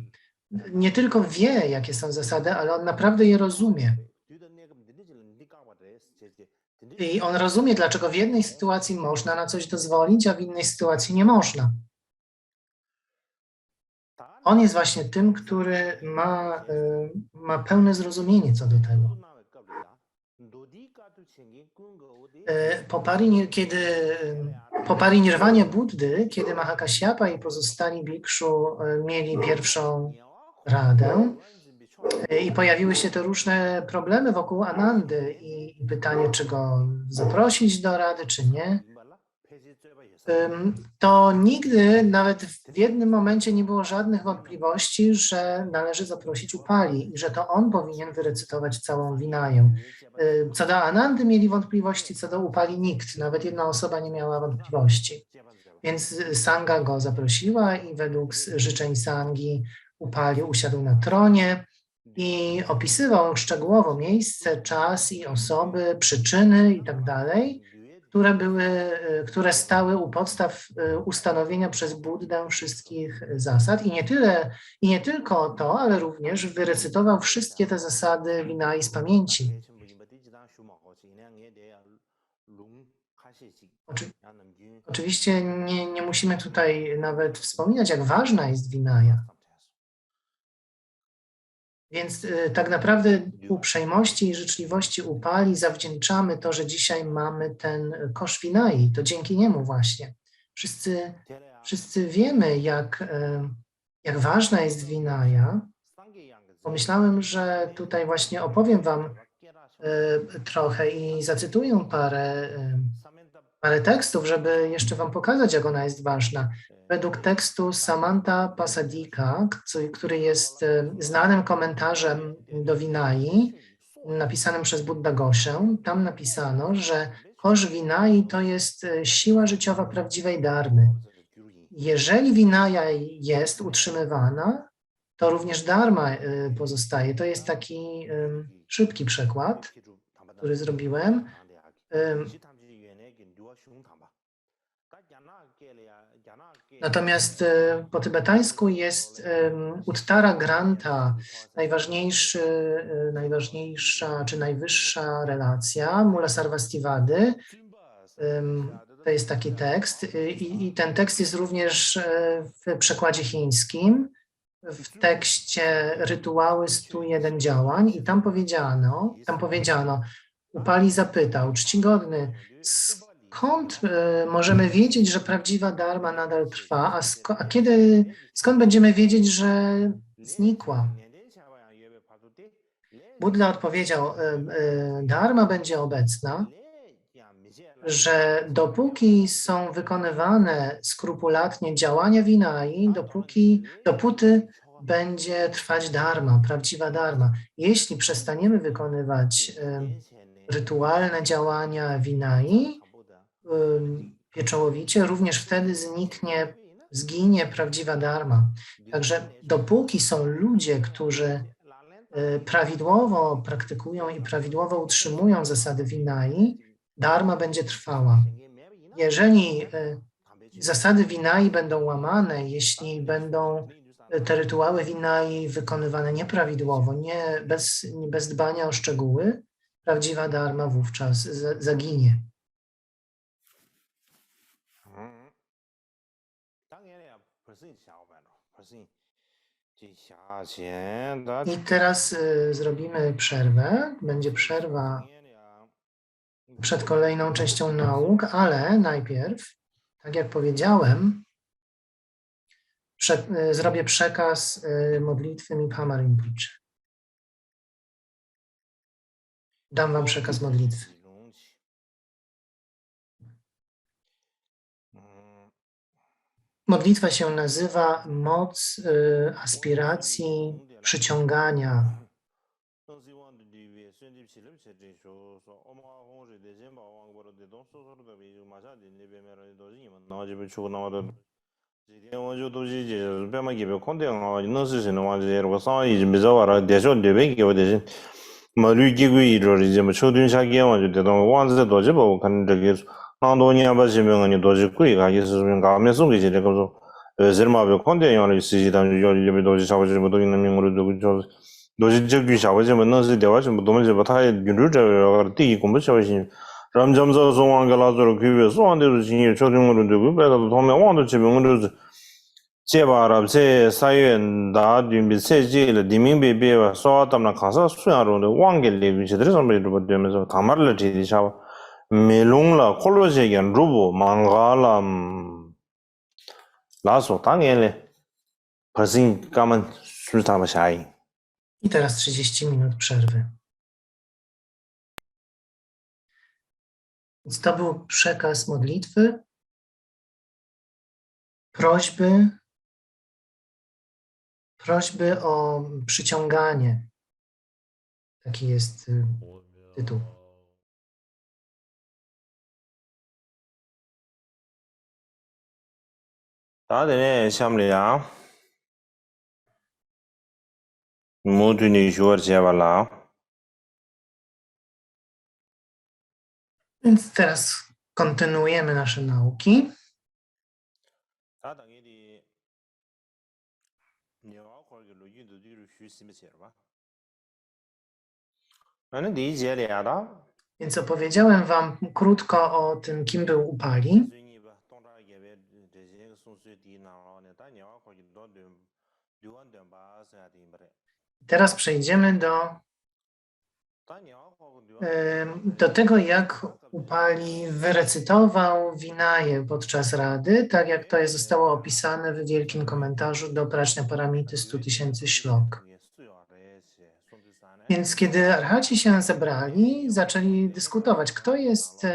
Nie tylko wie, jakie są zasady, ale on naprawdę je rozumie. I on rozumie, dlaczego w jednej sytuacji można na coś dozwolić, a w innej sytuacji nie można. On jest właśnie tym, który ma pełne zrozumienie co do tego. Po parinirwanie Buddy, kiedy Mahakasyapa i pozostali bikszu mieli pierwszą radę i pojawiły się te różne problemy wokół Anandy i pytanie, czy go zaprosić do rady, czy nie, to nigdy, nawet w jednym momencie nie było żadnych wątpliwości, że należy zaprosić Upali i że to on powinien wyrecytować całą Vinaję. Co do Anandy mieli wątpliwości, co do Upali nikt, nawet jedna osoba nie miała wątpliwości. Więc Sangha go zaprosiła i według życzeń Sangi Upali usiadł na tronie i opisywał szczegółowo miejsce, czas i osoby, przyczyny i tak dalej, które stały u podstaw ustanowienia przez Buddę wszystkich zasad i nie tylko to, ale również wyrecytował wszystkie te zasady Vinai z pamięci. Oczywiście nie musimy tutaj nawet wspominać, jak ważna jest Vinaya. Więc tak naprawdę uprzejmości i życzliwości Upali zawdzięczamy to, że dzisiaj mamy ten kosz Vinai. To dzięki niemu właśnie. Wszyscy wiemy, jak ważna jest Vinaya. Pomyślałem, że tutaj właśnie opowiem wam trochę i zacytuję parę tekstów, żeby jeszcze wam pokazać, jak ona jest ważna. Według tekstu Samanta Pasadika, który jest znanym komentarzem do Vinai, napisanym przez Buddhagoszę, tam napisano, że kosz Vinai to jest siła życiowa prawdziwej dharmy. Jeżeli Vinaya jest utrzymywana, to również dharma pozostaje. To jest taki szybki przekład, który zrobiłem. Natomiast po tybetańsku jest Uttara Granta, najważniejsza czy najwyższa relacja Mula Sarvastivady. To jest taki tekst i ten tekst jest również w przekładzie chińskim, w tekście Rytuały 101 działań i tam powiedziano, Upali zapytał, czcigodny, skąd możemy wiedzieć, że prawdziwa dharma nadal trwa, skąd będziemy wiedzieć, że znikła. Buddha odpowiedział, dharma będzie obecna, że dopóki są wykonywane skrupulatnie działania Vinai, dopóty będzie trwać dharma, prawdziwa dharma. Jeśli przestaniemy wykonywać rytualne działania Vinai pieczołowicie, również wtedy zginie prawdziwa dharma. Także dopóki są ludzie, którzy prawidłowo praktykują i prawidłowo utrzymują zasady Vinai, dharma będzie trwała. Jeżeli zasady Vinai będą łamane, jeśli będą te rytuały Vinai wykonywane nieprawidłowo, bez dbania o szczegóły, prawdziwa dharma wówczas zaginie. I teraz zrobimy przerwę. Będzie przerwa przed kolejną częścią nauk, ale najpierw, tak jak powiedziałem, zrobię przekaz modlitwy Miphama Rinpoche. Dam wam przekaz modlitwy. Modlitwa się nazywa moc aspiracji przyciągania. ramjamsa songwanga lazaro kyuwe soande jinyi chodunguru de bela thome wando chibunguru cheba rabse sayuen da dimbi seji le dimingbe bewa so tamna khasa suyaro de wangel le chidre sambe ru de meso tamarla ti shawa melungla kholoje yan rubo mangala laso tangele pasin kaman sultama shai. I teraz 30 minut przerwy. Więc to był przekaz modlitwy, prośby o przyciąganie. Taki jest tytuł. 다들 샴리야 모두니 주어져봐라. Więc teraz kontynuujemy nasze nauki. Więc opowiedziałem wam krótko o tym, kim był Upali. Teraz przejdziemy do tego, jak Upali wyrecytował Vinaję podczas Rady, tak jak to zostało opisane w wielkim komentarzu do Prajnaparamity 100 000 ślok. Więc kiedy arhaci się zebrali, zaczęli dyskutować, kto jest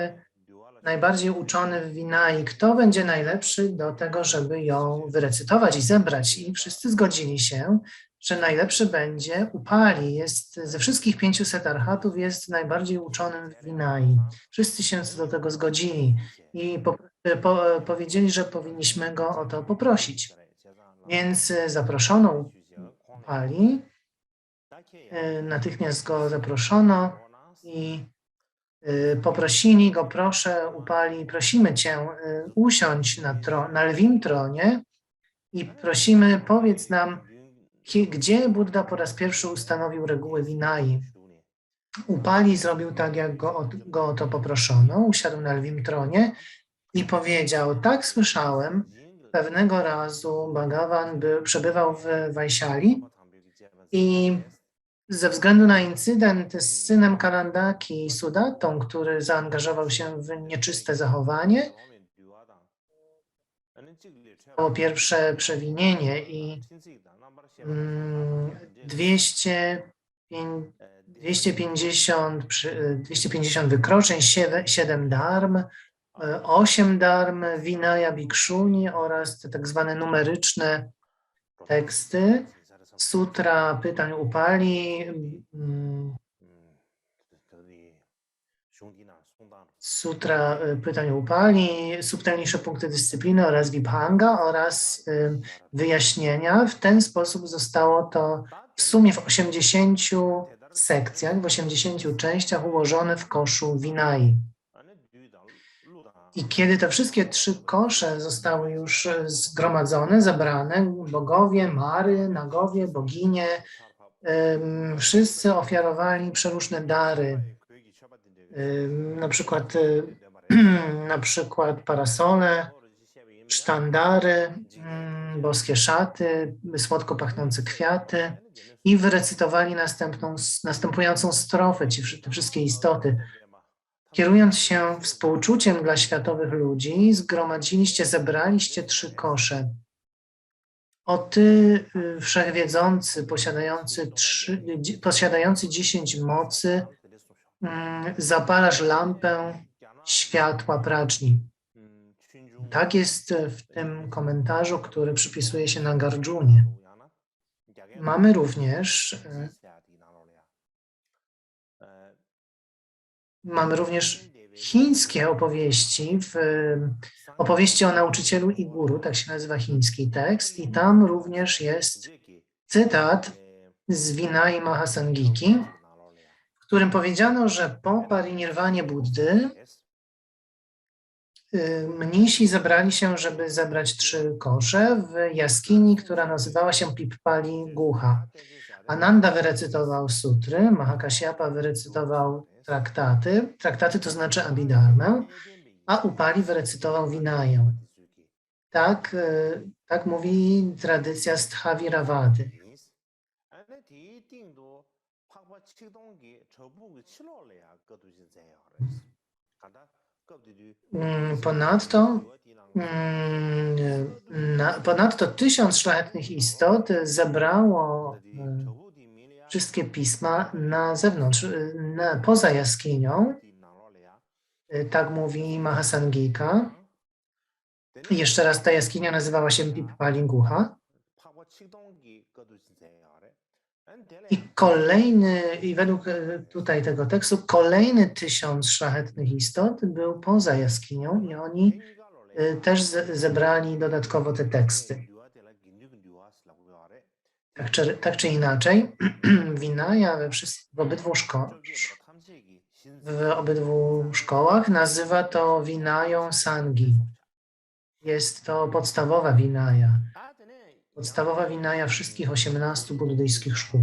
najbardziej uczony w Vinai, kto będzie najlepszy do tego, żeby ją wyrecytować i zebrać. I wszyscy zgodzili się, że najlepszy będzie Upali. Ze wszystkich 500 arhatów jest najbardziej uczonym w Vinai. Wszyscy się do tego zgodzili i powiedzieli, że powinniśmy go o to poprosić. Więc zaproszono Upali, natychmiast go zaproszono i poprosili go, proszę Upali, prosimy cię, usiądź na lwim tronie i prosimy, powiedz nam, gdzie Buddha po raz pierwszy ustanowił reguły Vinai. Upali zrobił tak, jak go o to poproszono, usiadł na lwim tronie i powiedział, tak słyszałem, pewnego razu Bhagavan przebywał w Vaishali i ze względu na incydent z synem Karandaki, Sudatą, który zaangażował się w nieczyste zachowanie, było pierwsze przewinienie i 250 wykroczeń, 7 darm, 8 darm Vinaya Bhikshuni oraz te tak zwane numeryczne teksty, sutra pytań Upali, sutra pytań Upali, subtelniejsze punkty dyscypliny oraz Vibhanga oraz wyjaśnienia. W ten sposób zostało to w sumie w 80 sekcjach, w 80 częściach ułożone w koszu Vinai. I kiedy te wszystkie 3 kosze zostały już zgromadzone, zebrane, bogowie, Mary, nagowie, boginie, wszyscy ofiarowali przeróżne dary, na przykład parasole, sztandary, boskie szaty, słodko pachnące kwiaty i wyrecytowali następującą strofę, te wszystkie istoty. Kierując się współczuciem dla światowych ludzi, zebraliście 3 kosze. O Ty, wszechwiedzący, posiadający 10 mocy, zapalasz lampę światła praczni. Tak jest w tym komentarzu, który przypisuje się Nagarjunie. Mamy również chińskie opowieści, opowieści o nauczycielu i guru, tak się nazywa chiński tekst, i tam również jest cytat z Vinai Mahasangiki, w którym powiedziano, że po parinirwanie Buddy mnisi zebrali się, żeby zebrać 3 kosze w jaskini, która nazywała się Pippali Guha. Ananda wyrecytował sutry, Mahakasyapa wyrecytował traktaty to znaczy Abhidharmę, a Upali wyrecytował Vinaję. Tak mówi tradycja Sthaviravady. Ponadto 1000 szlachetnych istot zebrało wszystkie pisma na zewnątrz, poza jaskinią, tak mówi Mahasangika. Jeszcze raz, ta jaskinia nazywała się Pippali Guha. I według tutaj tego tekstu, kolejny 1000 szlachetnych istot był poza jaskinią i oni też zebrali dodatkowo te teksty. Tak czy inaczej, Vinaya w obydwu szkołach nazywa to Vinają Sangi. Jest to podstawowa Vinaya. Podstawowa Vinaya wszystkich 18 buddyjskich szkół.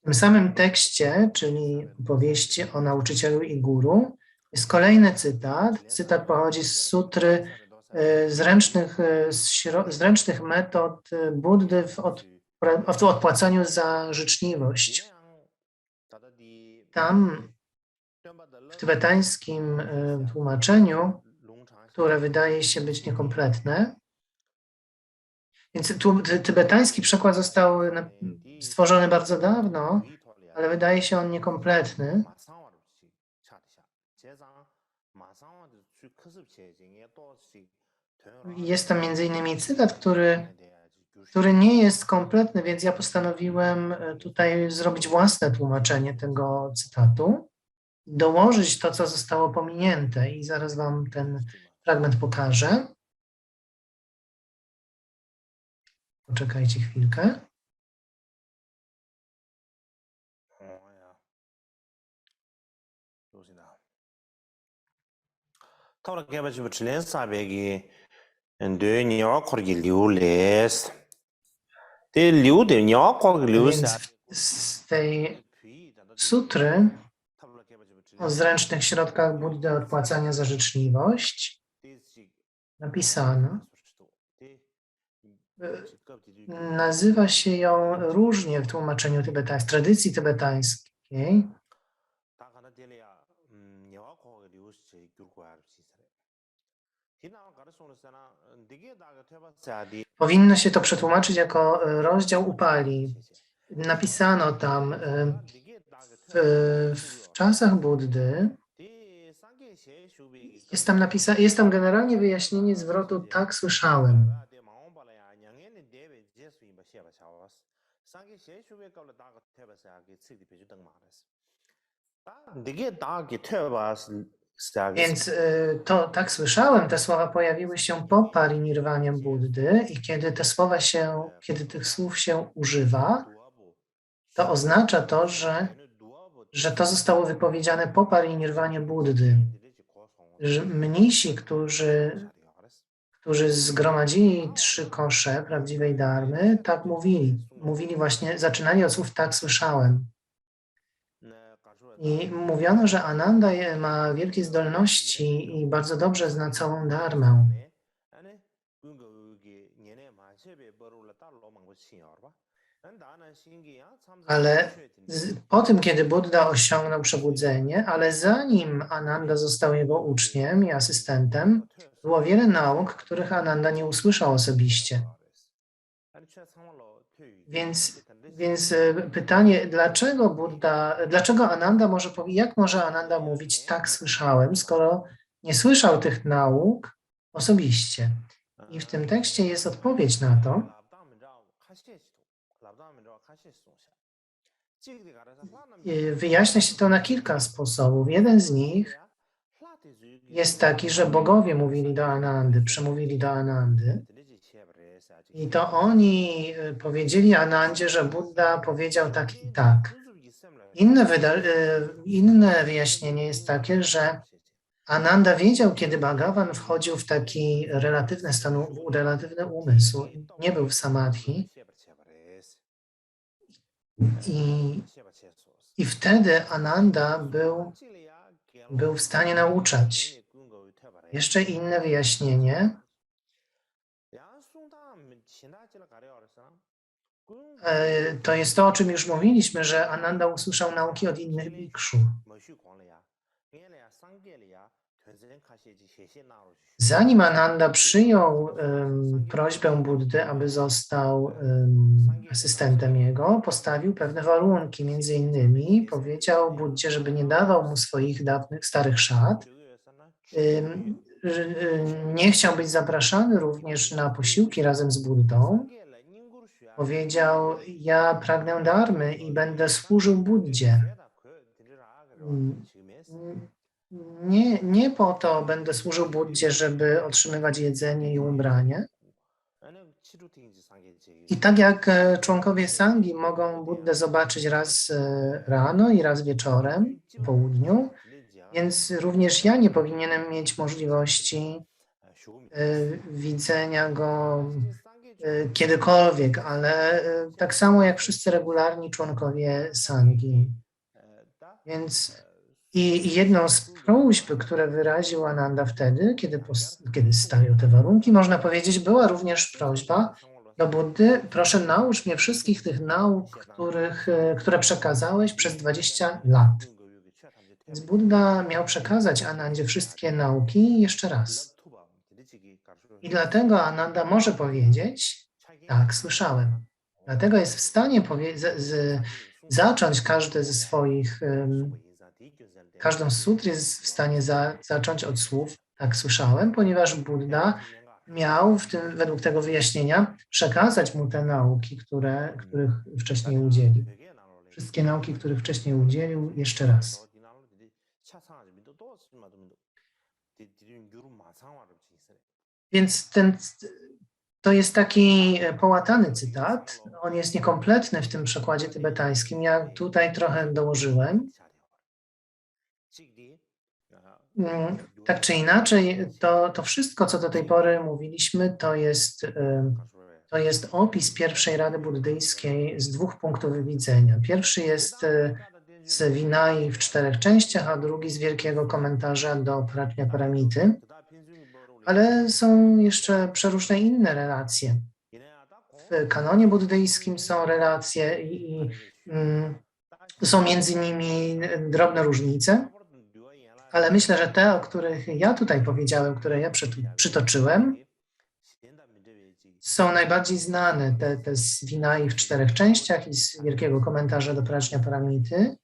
W tym samym tekście, czyli opowieści o nauczycielu i guru, jest kolejny cytat. Cytat pochodzi z sutry z ręcznych metod Buddy w odpłacaniu za życzliwość. Tam w tybetańskim tłumaczeniu, które wydaje się być niekompletne, więc tybetański przekład został stworzony bardzo dawno, ale wydaje się on niekompletny. Jest tam między innymi cytat, który nie jest kompletny, więc ja postanowiłem tutaj zrobić własne tłumaczenie tego cytatu, dołożyć to, co zostało pominięte i zaraz Wam ten fragment pokażę. Poczekajcie chwilkę. Więc z tej sutry o zręcznych środkach Buddy odpłacania za życzliwość napisano, nazywa się ją różnie w tłumaczeniu tybetańskim, tradycji tybetańskiej. Powinno się to przetłumaczyć jako rozdział upali. Napisano tam w czasach Buddy, jest tam generalnie wyjaśnienie zwrotu tak słyszałem. Więc to tak słyszałem, te słowa pojawiły się po parinirwanie Buddy i kiedy tych słów się używa, to oznacza to, że to zostało wypowiedziane po parinirwanie Buddy. Mnisi, którzy zgromadzili 3 kosze prawdziwej dharmy, tak mówili. Mówili właśnie, zaczynali od słów tak słyszałem. I mówiono, że Ananda ma wielkie zdolności i bardzo dobrze zna całą dharmę. Ale po tym, kiedy Buddha osiągnął przebudzenie, ale zanim Ananda został jego uczniem i asystentem, było wiele nauk, których Ananda nie usłyszał osobiście. Więc pytanie, dlaczego Ananda jak może Ananda mówić tak słyszałem, skoro nie słyszał tych nauk osobiście? I w tym tekście jest odpowiedź na to. Wyjaśnia się to na kilka sposobów. Jeden z nich jest taki, że bogowie mówili do Anandy, przemówili do Anandy. I to oni powiedzieli Anandzie, że Buddha powiedział tak i tak. Inne wyjaśnienie jest takie, że Ananda wiedział, kiedy Bhagavan wchodził w taki relatywny umysł, nie był w samadhi. I wtedy Ananda był w stanie nauczać. Jeszcze inne wyjaśnienie. To jest to, o czym już mówiliśmy, że Ananda usłyszał nauki od innych bikszu. Zanim Ananda przyjął prośbę Buddy, aby został asystentem jego, postawił pewne warunki. Między innymi powiedział Buddzie, żeby nie dawał mu swoich dawnych, starych szat. Nie chciał być zapraszany również na posiłki razem z Buddą. Powiedział, ja pragnę dharmy i będę służył Buddzie. Nie po to będę służył Buddzie, żeby otrzymywać jedzenie i ubranie. I tak jak członkowie Sangi mogą Buddę zobaczyć raz rano i raz wieczorem, po południu, więc również ja nie powinienem mieć możliwości widzenia go kiedykolwiek, ale tak samo jak wszyscy regularni członkowie Sangi. Więc i jedną z próśb, które wyraził Ananda wtedy, kiedy stawiał te warunki, można powiedzieć, była również prośba do Buddy, proszę naucz mnie wszystkich tych nauk, które przekazałeś przez 20 lat. Więc Buddha miał przekazać Anandzie wszystkie nauki jeszcze raz. I dlatego Ananda może powiedzieć, tak, słyszałem. Dlatego jest w stanie zacząć każdą z sutr jest w stanie zacząć od słów, tak słyszałem, ponieważ Buddha miał według tego wyjaśnienia przekazać mu te nauki, których wcześniej udzielił. Wszystkie nauki, których wcześniej udzielił, jeszcze raz. Więc to jest taki połatany cytat. On jest niekompletny w tym przekładzie tybetańskim. Ja tutaj trochę dołożyłem. Tak czy inaczej, to wszystko, co do tej pory mówiliśmy, to jest opis pierwszej Rady Buddyjskiej z 2 punktów widzenia. Pierwszy jest z Vinai w 4 częściach, a drugi z wielkiego komentarza do Prajna Paramity. Ale są jeszcze przeróżne inne relacje. W kanonie buddyjskim są relacje i są między nimi drobne różnice, Ale myślę, że te, o których ja tutaj powiedziałem, które ja przytoczyłem, są najbardziej znane. Te z Vinay w 4 częściach i z Wielkiego Komentarza do Prajna Paramity.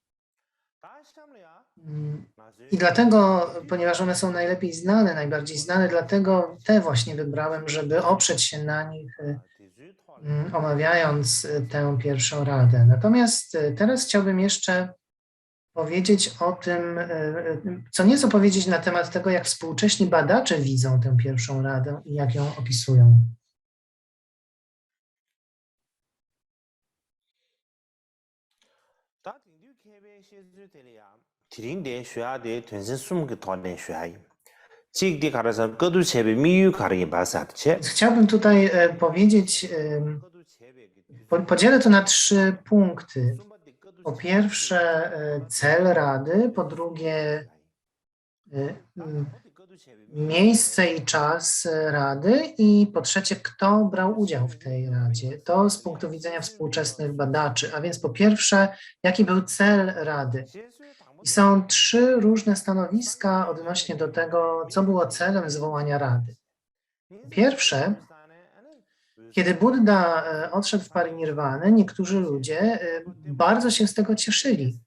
I dlatego, ponieważ one są najlepiej znane, najbardziej znane, dlatego te właśnie wybrałem, żeby oprzeć się na nich, omawiając tę pierwszą radę. Natomiast teraz chciałbym jeszcze powiedzieć o tym, co nieco powiedzieć na temat tego, jak współcześni badacze widzą tę pierwszą radę i jak ją opisują. Chciałbym tutaj powiedzieć, podzielę to na 3 punkty. Po pierwsze cel Rady, po drugie miejsce i czas Rady i po trzecie kto brał udział w tej Radzie. To z punktu widzenia współczesnych badaczy. A więc po pierwsze, jaki był cel Rady? I są 3 różne stanowiska odnośnie do tego, co było celem zwołania Rady. Pierwsze, kiedy Buddha odszedł w parinirwanę, niektórzy ludzie bardzo się z tego cieszyli.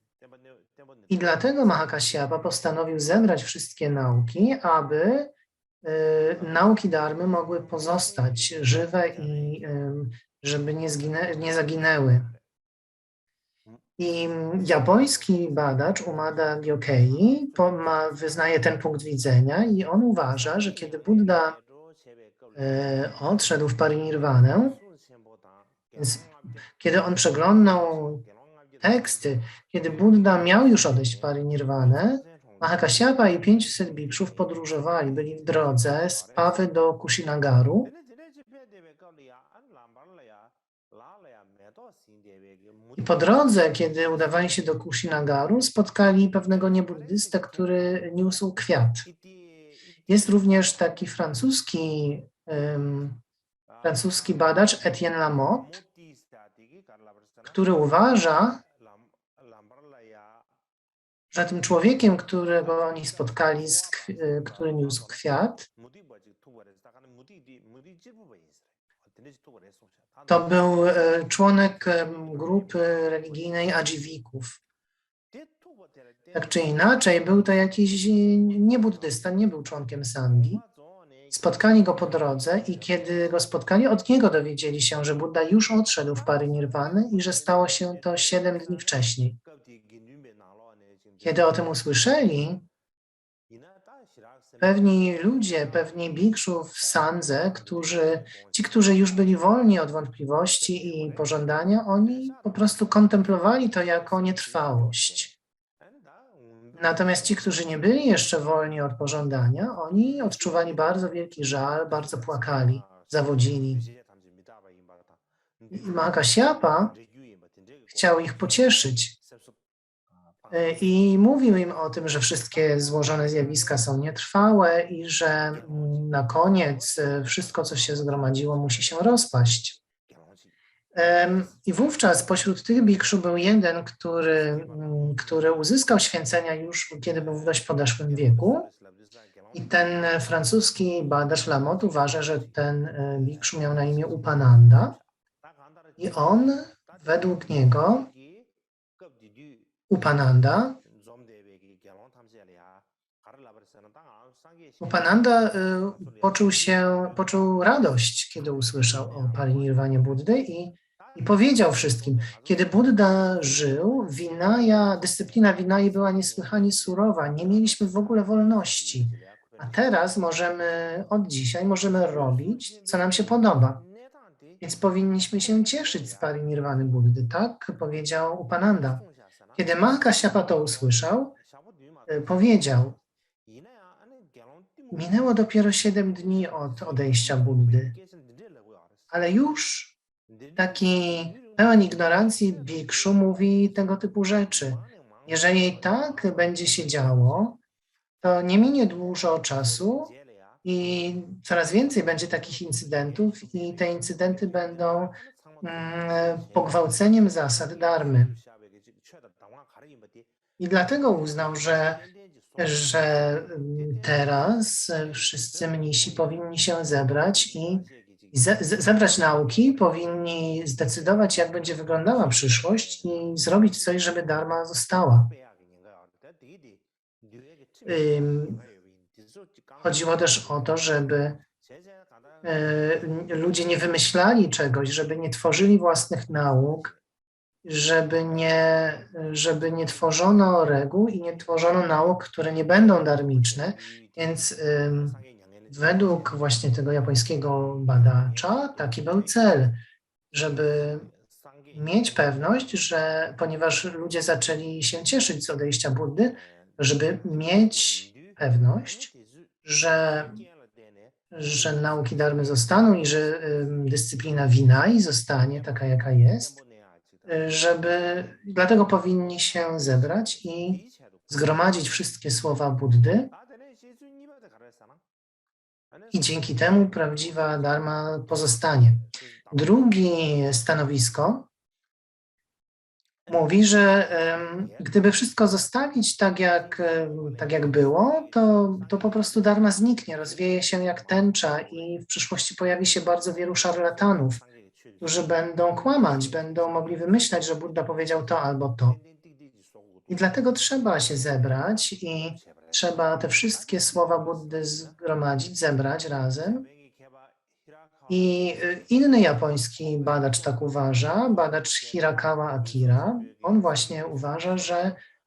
I dlatego Mahakasyapa postanowił zebrać wszystkie nauki, aby nauki dharmy mogły pozostać żywe i żeby nie zaginęły. I japoński badacz Umada Gyokei wyznaje ten punkt widzenia i on uważa, że kiedy Buddha odszedł w parinirwanę, więc kiedy on przeglądał teksty, kiedy Buddha miał już odejść w parinirwanę, Mahakasyapa i 500 bikshów podróżowali, byli w drodze z Pawy do Kushinagaru. I po drodze, kiedy udawali się do Kushinagaru, spotkali pewnego niebuddystę, który niósł kwiat. Jest również taki francuski badacz Etienne Lamotte, który uważa, że tym człowiekiem, którego oni spotkali, który niósł kwiat, to był członek grupy religijnej Ajivików. Tak czy inaczej, był to jakiś niebuddysta, nie był członkiem Sanghi. Spotkali go po drodze i kiedy go spotkali, od niego dowiedzieli się, że Buddha już odszedł w parinirwanę i że stało się to 7 dni wcześniej. Kiedy o tym usłyszeli, pewni ludzie, pewni bikshów w sandze, ci, którzy już byli wolni od wątpliwości i pożądania, oni po prostu kontemplowali to jako nietrwałość. Natomiast ci, którzy nie byli jeszcze wolni od pożądania, oni odczuwali bardzo wielki żal, bardzo płakali, zawodzili. I Mahakasyapa chciał ich pocieszyć i mówił im o tym, że wszystkie złożone zjawiska są nietrwałe i że na koniec wszystko, co się zgromadziło, musi się rozpaść. I wówczas pośród tych bikszu był jeden, który uzyskał święcenia już, kiedy był w dość podeszłym wieku. I ten francuski badacz Lamotte uważa, że ten bikszu miał na imię Upananda. I on, według niego, Upananda poczuł radość, kiedy usłyszał o parinirwanie Buddy i powiedział wszystkim, kiedy Buddha żył, dyscyplina Vinaya była niesłychanie surowa, nie mieliśmy w ogóle wolności, a teraz od dzisiaj możemy robić, co nam się podoba. Więc powinniśmy się cieszyć z parinirwany Buddy, tak powiedział Upananda. Kiedy Mahakasyapa to usłyszał, powiedział, minęło dopiero 7 dni od odejścia Buddy, ale już taki pełen ignorancji bikszu mówi tego typu rzeczy. Jeżeli tak będzie się działo, to nie minie dużo czasu i coraz więcej będzie takich incydentów i te incydenty będą pogwałceniem zasad dharmy. I dlatego uznał, że że teraz wszyscy mnisi powinni się zebrać i zebrać nauki, powinni zdecydować, jak będzie wyglądała przyszłość i zrobić coś, żeby Dharma została. Chodziło też o to, żeby ludzie nie wymyślali czegoś, żeby nie tworzyli własnych nauk, żeby nie tworzono reguł i nie tworzono nauk, które nie będą darmiczne. Więc według właśnie tego japońskiego badacza taki był cel, żeby mieć pewność, że ponieważ ludzie zaczęli się cieszyć z odejścia Buddy, żeby mieć pewność, że nauki darmy zostaną i że dyscyplina Vinay zostanie taka, jaka jest, dlatego powinni się zebrać i zgromadzić wszystkie słowa Buddy i dzięki temu prawdziwa dharma pozostanie. Drugie stanowisko mówi, że gdyby wszystko zostawić tak jak było, to po prostu dharma zniknie, rozwieje się jak tęcza i w przyszłości pojawi się bardzo wielu szarlatanów, którzy będą kłamać, będą mogli wymyślać, że Buddha powiedział to albo to. I dlatego trzeba się zebrać i trzeba te wszystkie słowa Buddy zgromadzić, zebrać razem. I inny japoński badacz tak uważa, badacz Hirakawa Akira, on właśnie uważa,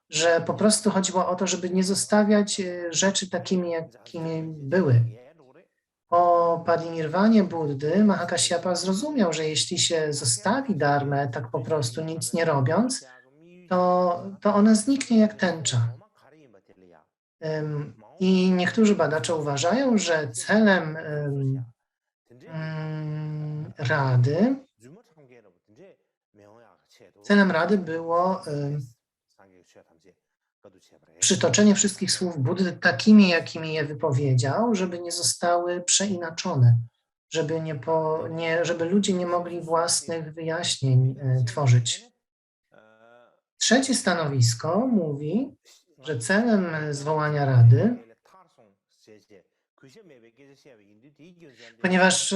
że po prostu chodziło o to, żeby nie zostawiać rzeczy takimi, jakimi były. Po parinirwanie Buddy Mahakasyapa zrozumiał, że jeśli się zostawi dharmę tak po prostu, nic nie robiąc, to ona zniknie jak tęcza. I niektórzy badacze uważają, że celem Rady było przytoczenie wszystkich słów Buddy takimi, jakimi je wypowiedział, żeby nie zostały przeinaczone, żeby ludzie nie mogli własnych wyjaśnień tworzyć. Trzecie stanowisko mówi, że celem zwołania Rady, ponieważ,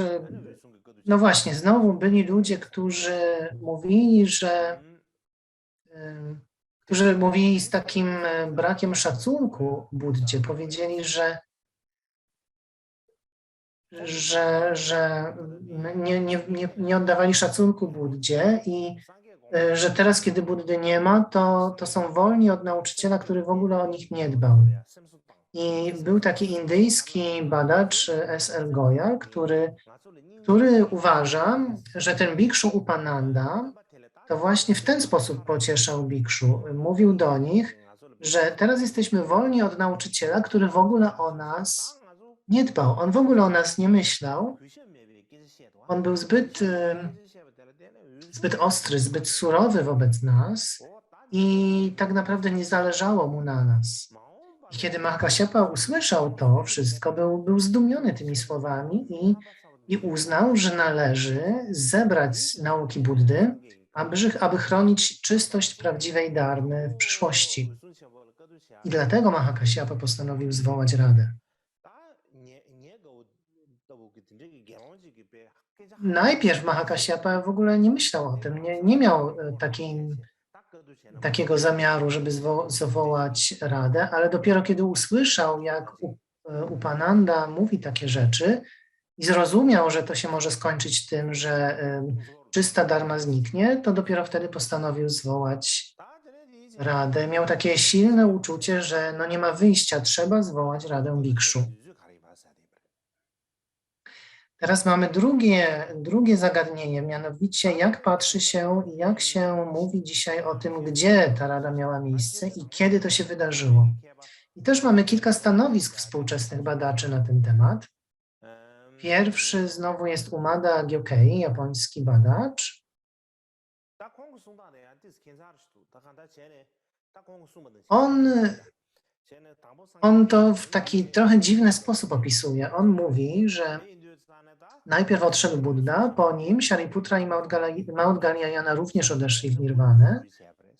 no właśnie, znowu byli ludzie, którzy mówili, którzy mówili z takim brakiem szacunku Buddzie, powiedzieli, że nie oddawali szacunku Buddzie i że teraz, kiedy Buddy nie ma, to są wolni od nauczyciela, który w ogóle o nich nie dbał. I był taki indyjski badacz S.L. Goyal, który uważa, że ten bikszu Upananda to właśnie w ten sposób pocieszał bikszu. Mówił do nich, że teraz jesteśmy wolni od nauczyciela, który w ogóle o nas nie dbał. On w ogóle o nas nie myślał. On był zbyt ostry, zbyt surowy wobec nas i tak naprawdę nie zależało mu na nas. I kiedy Mahakasyapa usłyszał to wszystko, był zdumiony tymi słowami i uznał, że należy zebrać nauki Buddy, aby chronić czystość prawdziwej dharmy w przyszłości. I dlatego Mahakasyapa postanowił zwołać Radę. Najpierw Mahakasyapa w ogóle nie myślał o tym, nie miał takiego zamiaru, żeby zwołać Radę, ale dopiero kiedy usłyszał, jak Upananda mówi takie rzeczy i zrozumiał, że to się może skończyć tym, że czysta dharma zniknie, to dopiero wtedy postanowił zwołać Radę. Miał takie silne uczucie, że no nie ma wyjścia, trzeba zwołać Radę bikszu. Teraz mamy drugie zagadnienie, mianowicie jak patrzy się i jak się mówi dzisiaj o tym, gdzie ta rada miała miejsce i kiedy to się wydarzyło. I też mamy kilka stanowisk współczesnych badaczy na ten temat. Pierwszy znowu jest Umada Gyokei, japoński badacz. On to w taki trochę dziwny sposób opisuje. On mówi, że najpierw odszedł Buddha, po nim Shariputra i Maudgalyayana również odeszli w nirwanę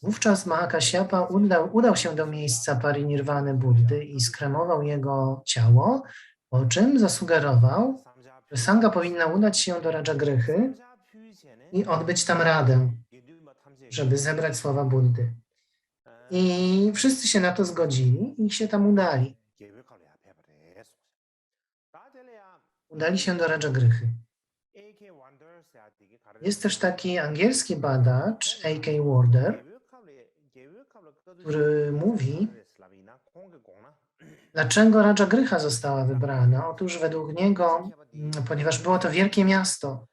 Wówczas Mahakasyapa udał się do miejsca parinirwany Buddy i skremował jego ciało, po czym zasugerował, że Sangha powinna udać się do Rajagryhy i odbyć tam radę, żeby zebrać słowa Buddy. I wszyscy się na to zgodzili i się tam udali. Udali się do Rajagryhy. Jest też taki angielski badacz, A.K. Warder, który mówi, dlaczego Rajagryha została wybrana. Otóż według niego, ponieważ było to wielkie miasto,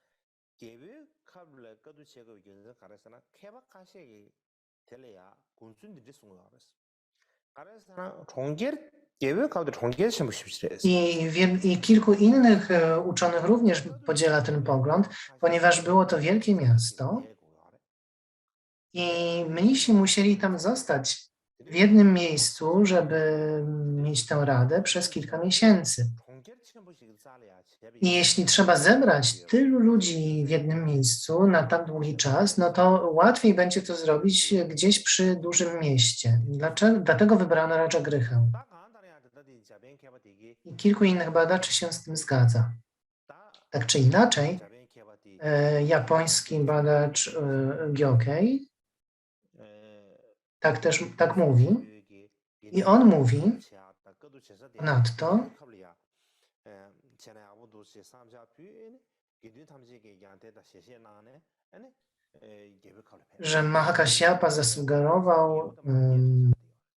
i kilku innych uczonych również podziela ten pogląd, ponieważ było to wielkie miasto i mnisi musieli tam zostać w jednym miejscu, żeby mieć tę radę przez kilka miesięcy. I jeśli trzeba zebrać tylu ludzi w jednym miejscu na tak długi czas, no to łatwiej będzie to zrobić gdzieś przy dużym mieście. Dlatego wybrano Rajagryhę. I kilku innych badaczy się z tym zgadza. Tak czy inaczej, japoński badacz Gyokei tak mówi. I on mówi ponadto, że Mahakasyapa zasugerował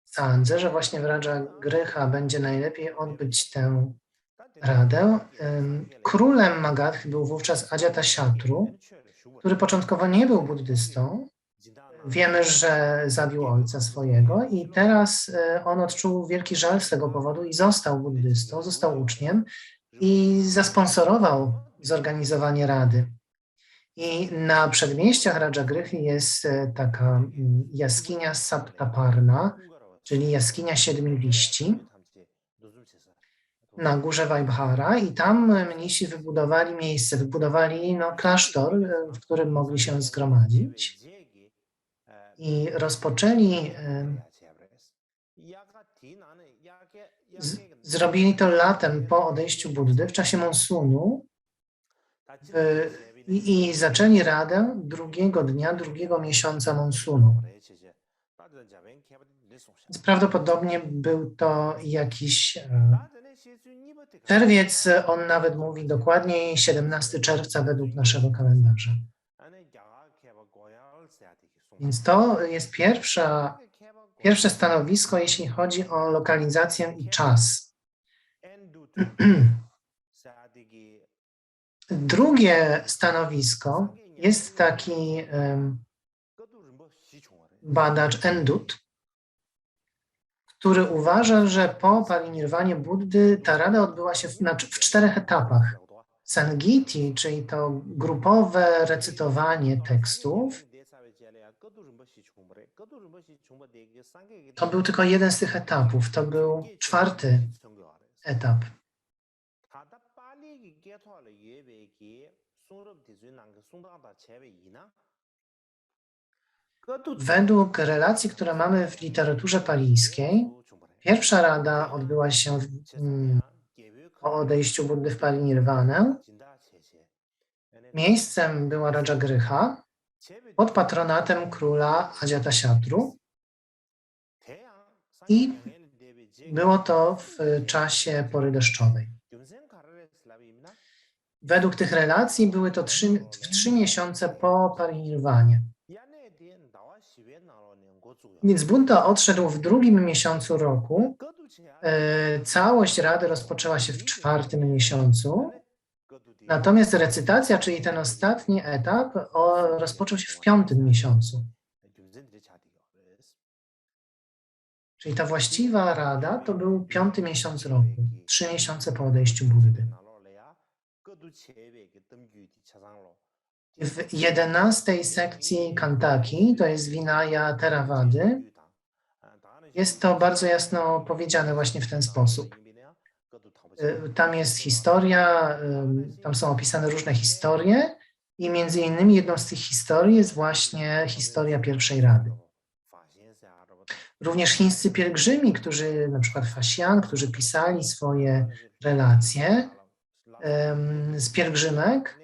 Sandze, że właśnie w Rajagryha będzie najlepiej odbyć tę radę. Królem Magadhy był wówczas Ajatasatru, który początkowo nie był buddystą. Wiemy, że zabił ojca swojego i teraz on odczuł wielki żal z tego powodu i został buddystą, został uczniem i zasponsorował zorganizowanie rady. I na przedmieściach Rajagryhy jest taka jaskinia Saptaparna, czyli jaskinia 7 liści, na górze Vaibhara i tam mnisi wybudowali miejsce, klasztor, w którym mogli się zgromadzić i rozpoczęli, zrobili to latem po odejściu Buddy, w czasie monsunu i zaczęli radę drugiego dnia, drugiego miesiąca monsunu. Więc prawdopodobnie był to jakiś czerwiec, on nawet mówi dokładniej 17 czerwca według naszego kalendarza. Więc to jest pierwsze stanowisko, jeśli chodzi o lokalizację i czas. Drugie stanowisko jest taki badacz Endut, który uważa, że po parinirwanie Buddy ta rada odbyła się w 4 etapach. Sangiti, czyli to grupowe recytowanie tekstów, to był tylko jeden z tych etapów, to był 4. etap. Według relacji, które mamy w literaturze palijskiej, pierwsza rada odbyła się po odejściu Buddy w parinirwanę. Miejscem była Rajagryha pod patronatem króla Ajatasatru i było to w czasie pory deszczowej. Według tych relacji były to 3 miesiące po parinirwanie. Więc Buddha odszedł w 2. miesiącu roku. Całość rady rozpoczęła się w 4. miesiącu. Natomiast recytacja, czyli ten ostatni etap, rozpoczął się w 5. miesiącu. Czyli ta właściwa rada to był 5. miesiąc roku, 3 miesiące po odejściu Buddy. W 11 sekcji Kantaki, to jest Vinaya Theravady, jest to bardzo jasno powiedziane właśnie w ten sposób. Tam jest historia, tam są opisane różne historie i między innymi jedną z tych historii jest właśnie historia pierwszej rady. Również chińscy pielgrzymi, którzy, na przykład Fasian, którzy pisali swoje relacje z pielgrzymek,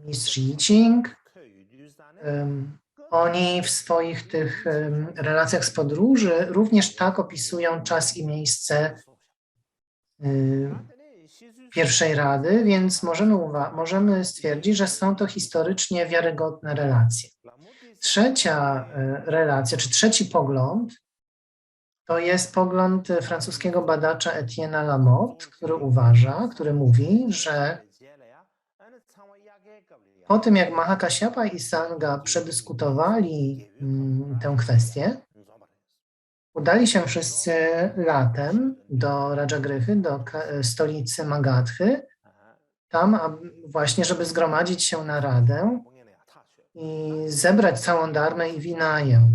mistrz Yijing, oni w swoich tych relacjach z podróży również tak opisują czas i miejsce pierwszej Rady, więc możemy stwierdzić, że są to historycznie wiarygodne relacje. Trzecia relacja, czy trzeci pogląd, to jest pogląd francuskiego badacza Etienne'a Lamotte, który mówi, że po tym, jak Mahakasyapa i Sangha przedyskutowali tę kwestię, udali się wszyscy latem do Rajagryhy, do stolicy Magadhy, tam właśnie, żeby zgromadzić się na radę i zebrać całą dharmę i Vinaję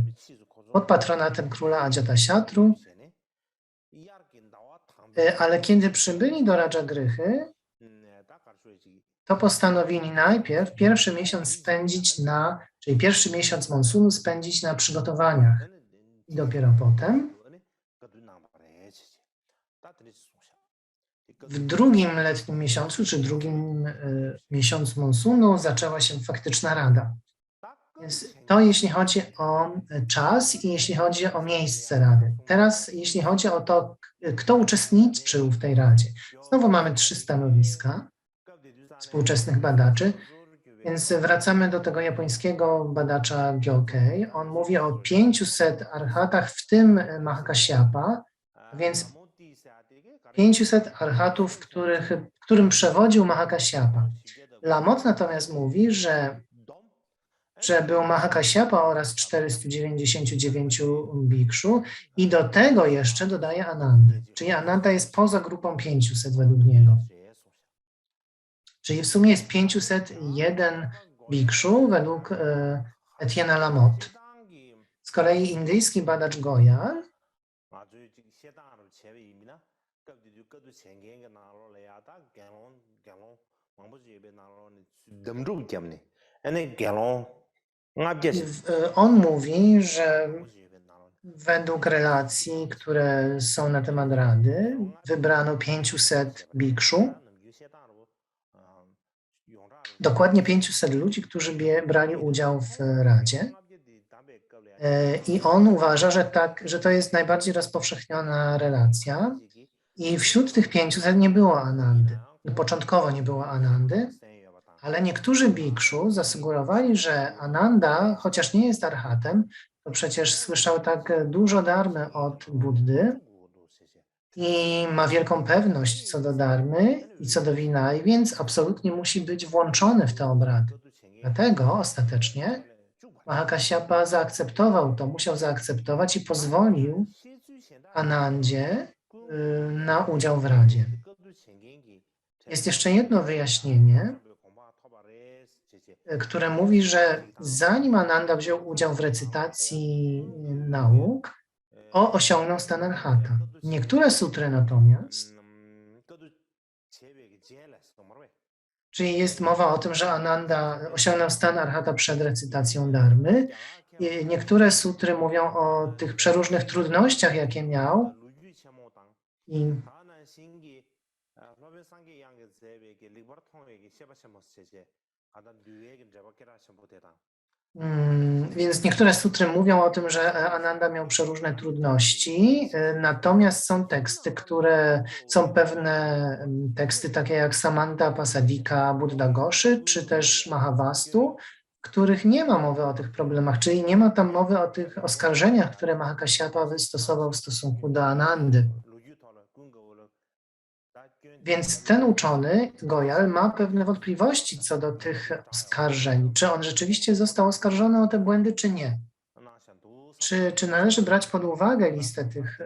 pod patronatem króla Ajatasatru. Ale kiedy przybyli do Rajagryhy, to postanowili najpierw pierwszy miesiąc czyli pierwszy miesiąc monsunu spędzić na przygotowaniach i dopiero potem w drugim letnim miesiącu, czy drugim miesiącu monsunu zaczęła się faktyczna rada. Więc to jeśli chodzi o czas i jeśli chodzi o miejsce rady. Teraz jeśli chodzi o to, kto uczestniczył w tej radzie. Znowu mamy 3 stanowiska współczesnych badaczy, więc wracamy do tego japońskiego badacza Gyokei. On mówi o 500 arhatach, w tym Mahakasyapa, więc 500 arhatów, którym przewodził Mahakasyapa. Lamotte natomiast mówi, że był Mahakasyapa oraz 499 bikszu i do tego jeszcze dodaje Anandy. Czyli Ananda jest poza grupą 500 według niego. Czyli w sumie jest 501 bikszu według Etienne'a Lamotte. Z kolei indyjski badacz Goyal on mówi, że według relacji, które są na temat Rady, wybrano 500 bikszu, dokładnie 500 ludzi, którzy brali udział w Radzie. I on uważa, że to jest najbardziej rozpowszechniona relacja i wśród tych 500 nie było Anandy. Początkowo nie było Anandy, ale niektórzy bikszu zasugerowali, że Ananda, chociaż nie jest arhatem, to przecież słyszał tak dużo dharmy od Buddy i ma wielką pewność co do dharmy i co do Vinay, więc absolutnie musi być włączony w te obrady. Dlatego ostatecznie Mahakasyapa zaakceptował to, musiał zaakceptować i pozwolił Anandzie na udział w Radzie. Jest jeszcze jedno wyjaśnienie, które mówi, że zanim Ananda wziął udział w recytacji nauk, osiągnął stan arhata. Niektóre sutry natomiast, czyli jest mowa o tym, że Ananda osiągnął stan arhata przed recytacją dharmy. Niektóre sutry mówią o tych przeróżnych trudnościach, jakie miał. Więc niektóre sutry mówią o tym, że Ananda miał przeróżne trudności, natomiast są teksty, są pewne teksty takie jak Samanta Pasadika Buddha Goszy, czy też Mahavastu, w których nie ma mowy o tych problemach, czyli nie ma tam mowy o tych oskarżeniach, które Mahakasyapa wystosował w stosunku do Anandy. Więc ten uczony, Goyal, ma pewne wątpliwości co do tych oskarżeń. Czy on rzeczywiście został oskarżony o te błędy, czy nie? Czy należy brać pod uwagę listę tych,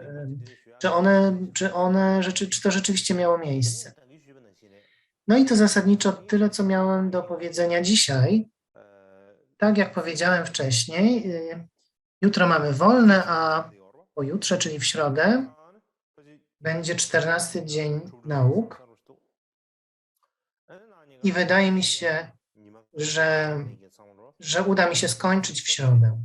czy to rzeczywiście miało miejsce? No i to zasadniczo tyle, co miałem do powiedzenia dzisiaj. Tak jak powiedziałem wcześniej, jutro mamy wolne, a pojutrze, czyli w środę, będzie 14 dzień nauk i wydaje mi się, że uda mi się skończyć w środę.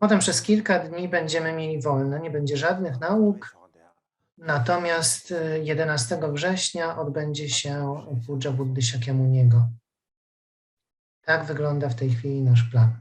Potem przez kilka dni będziemy mieli wolne, nie będzie żadnych nauk. Natomiast 11 września odbędzie się Puja Buddhy Shakyamuniego. Tak wygląda w tej chwili nasz plan.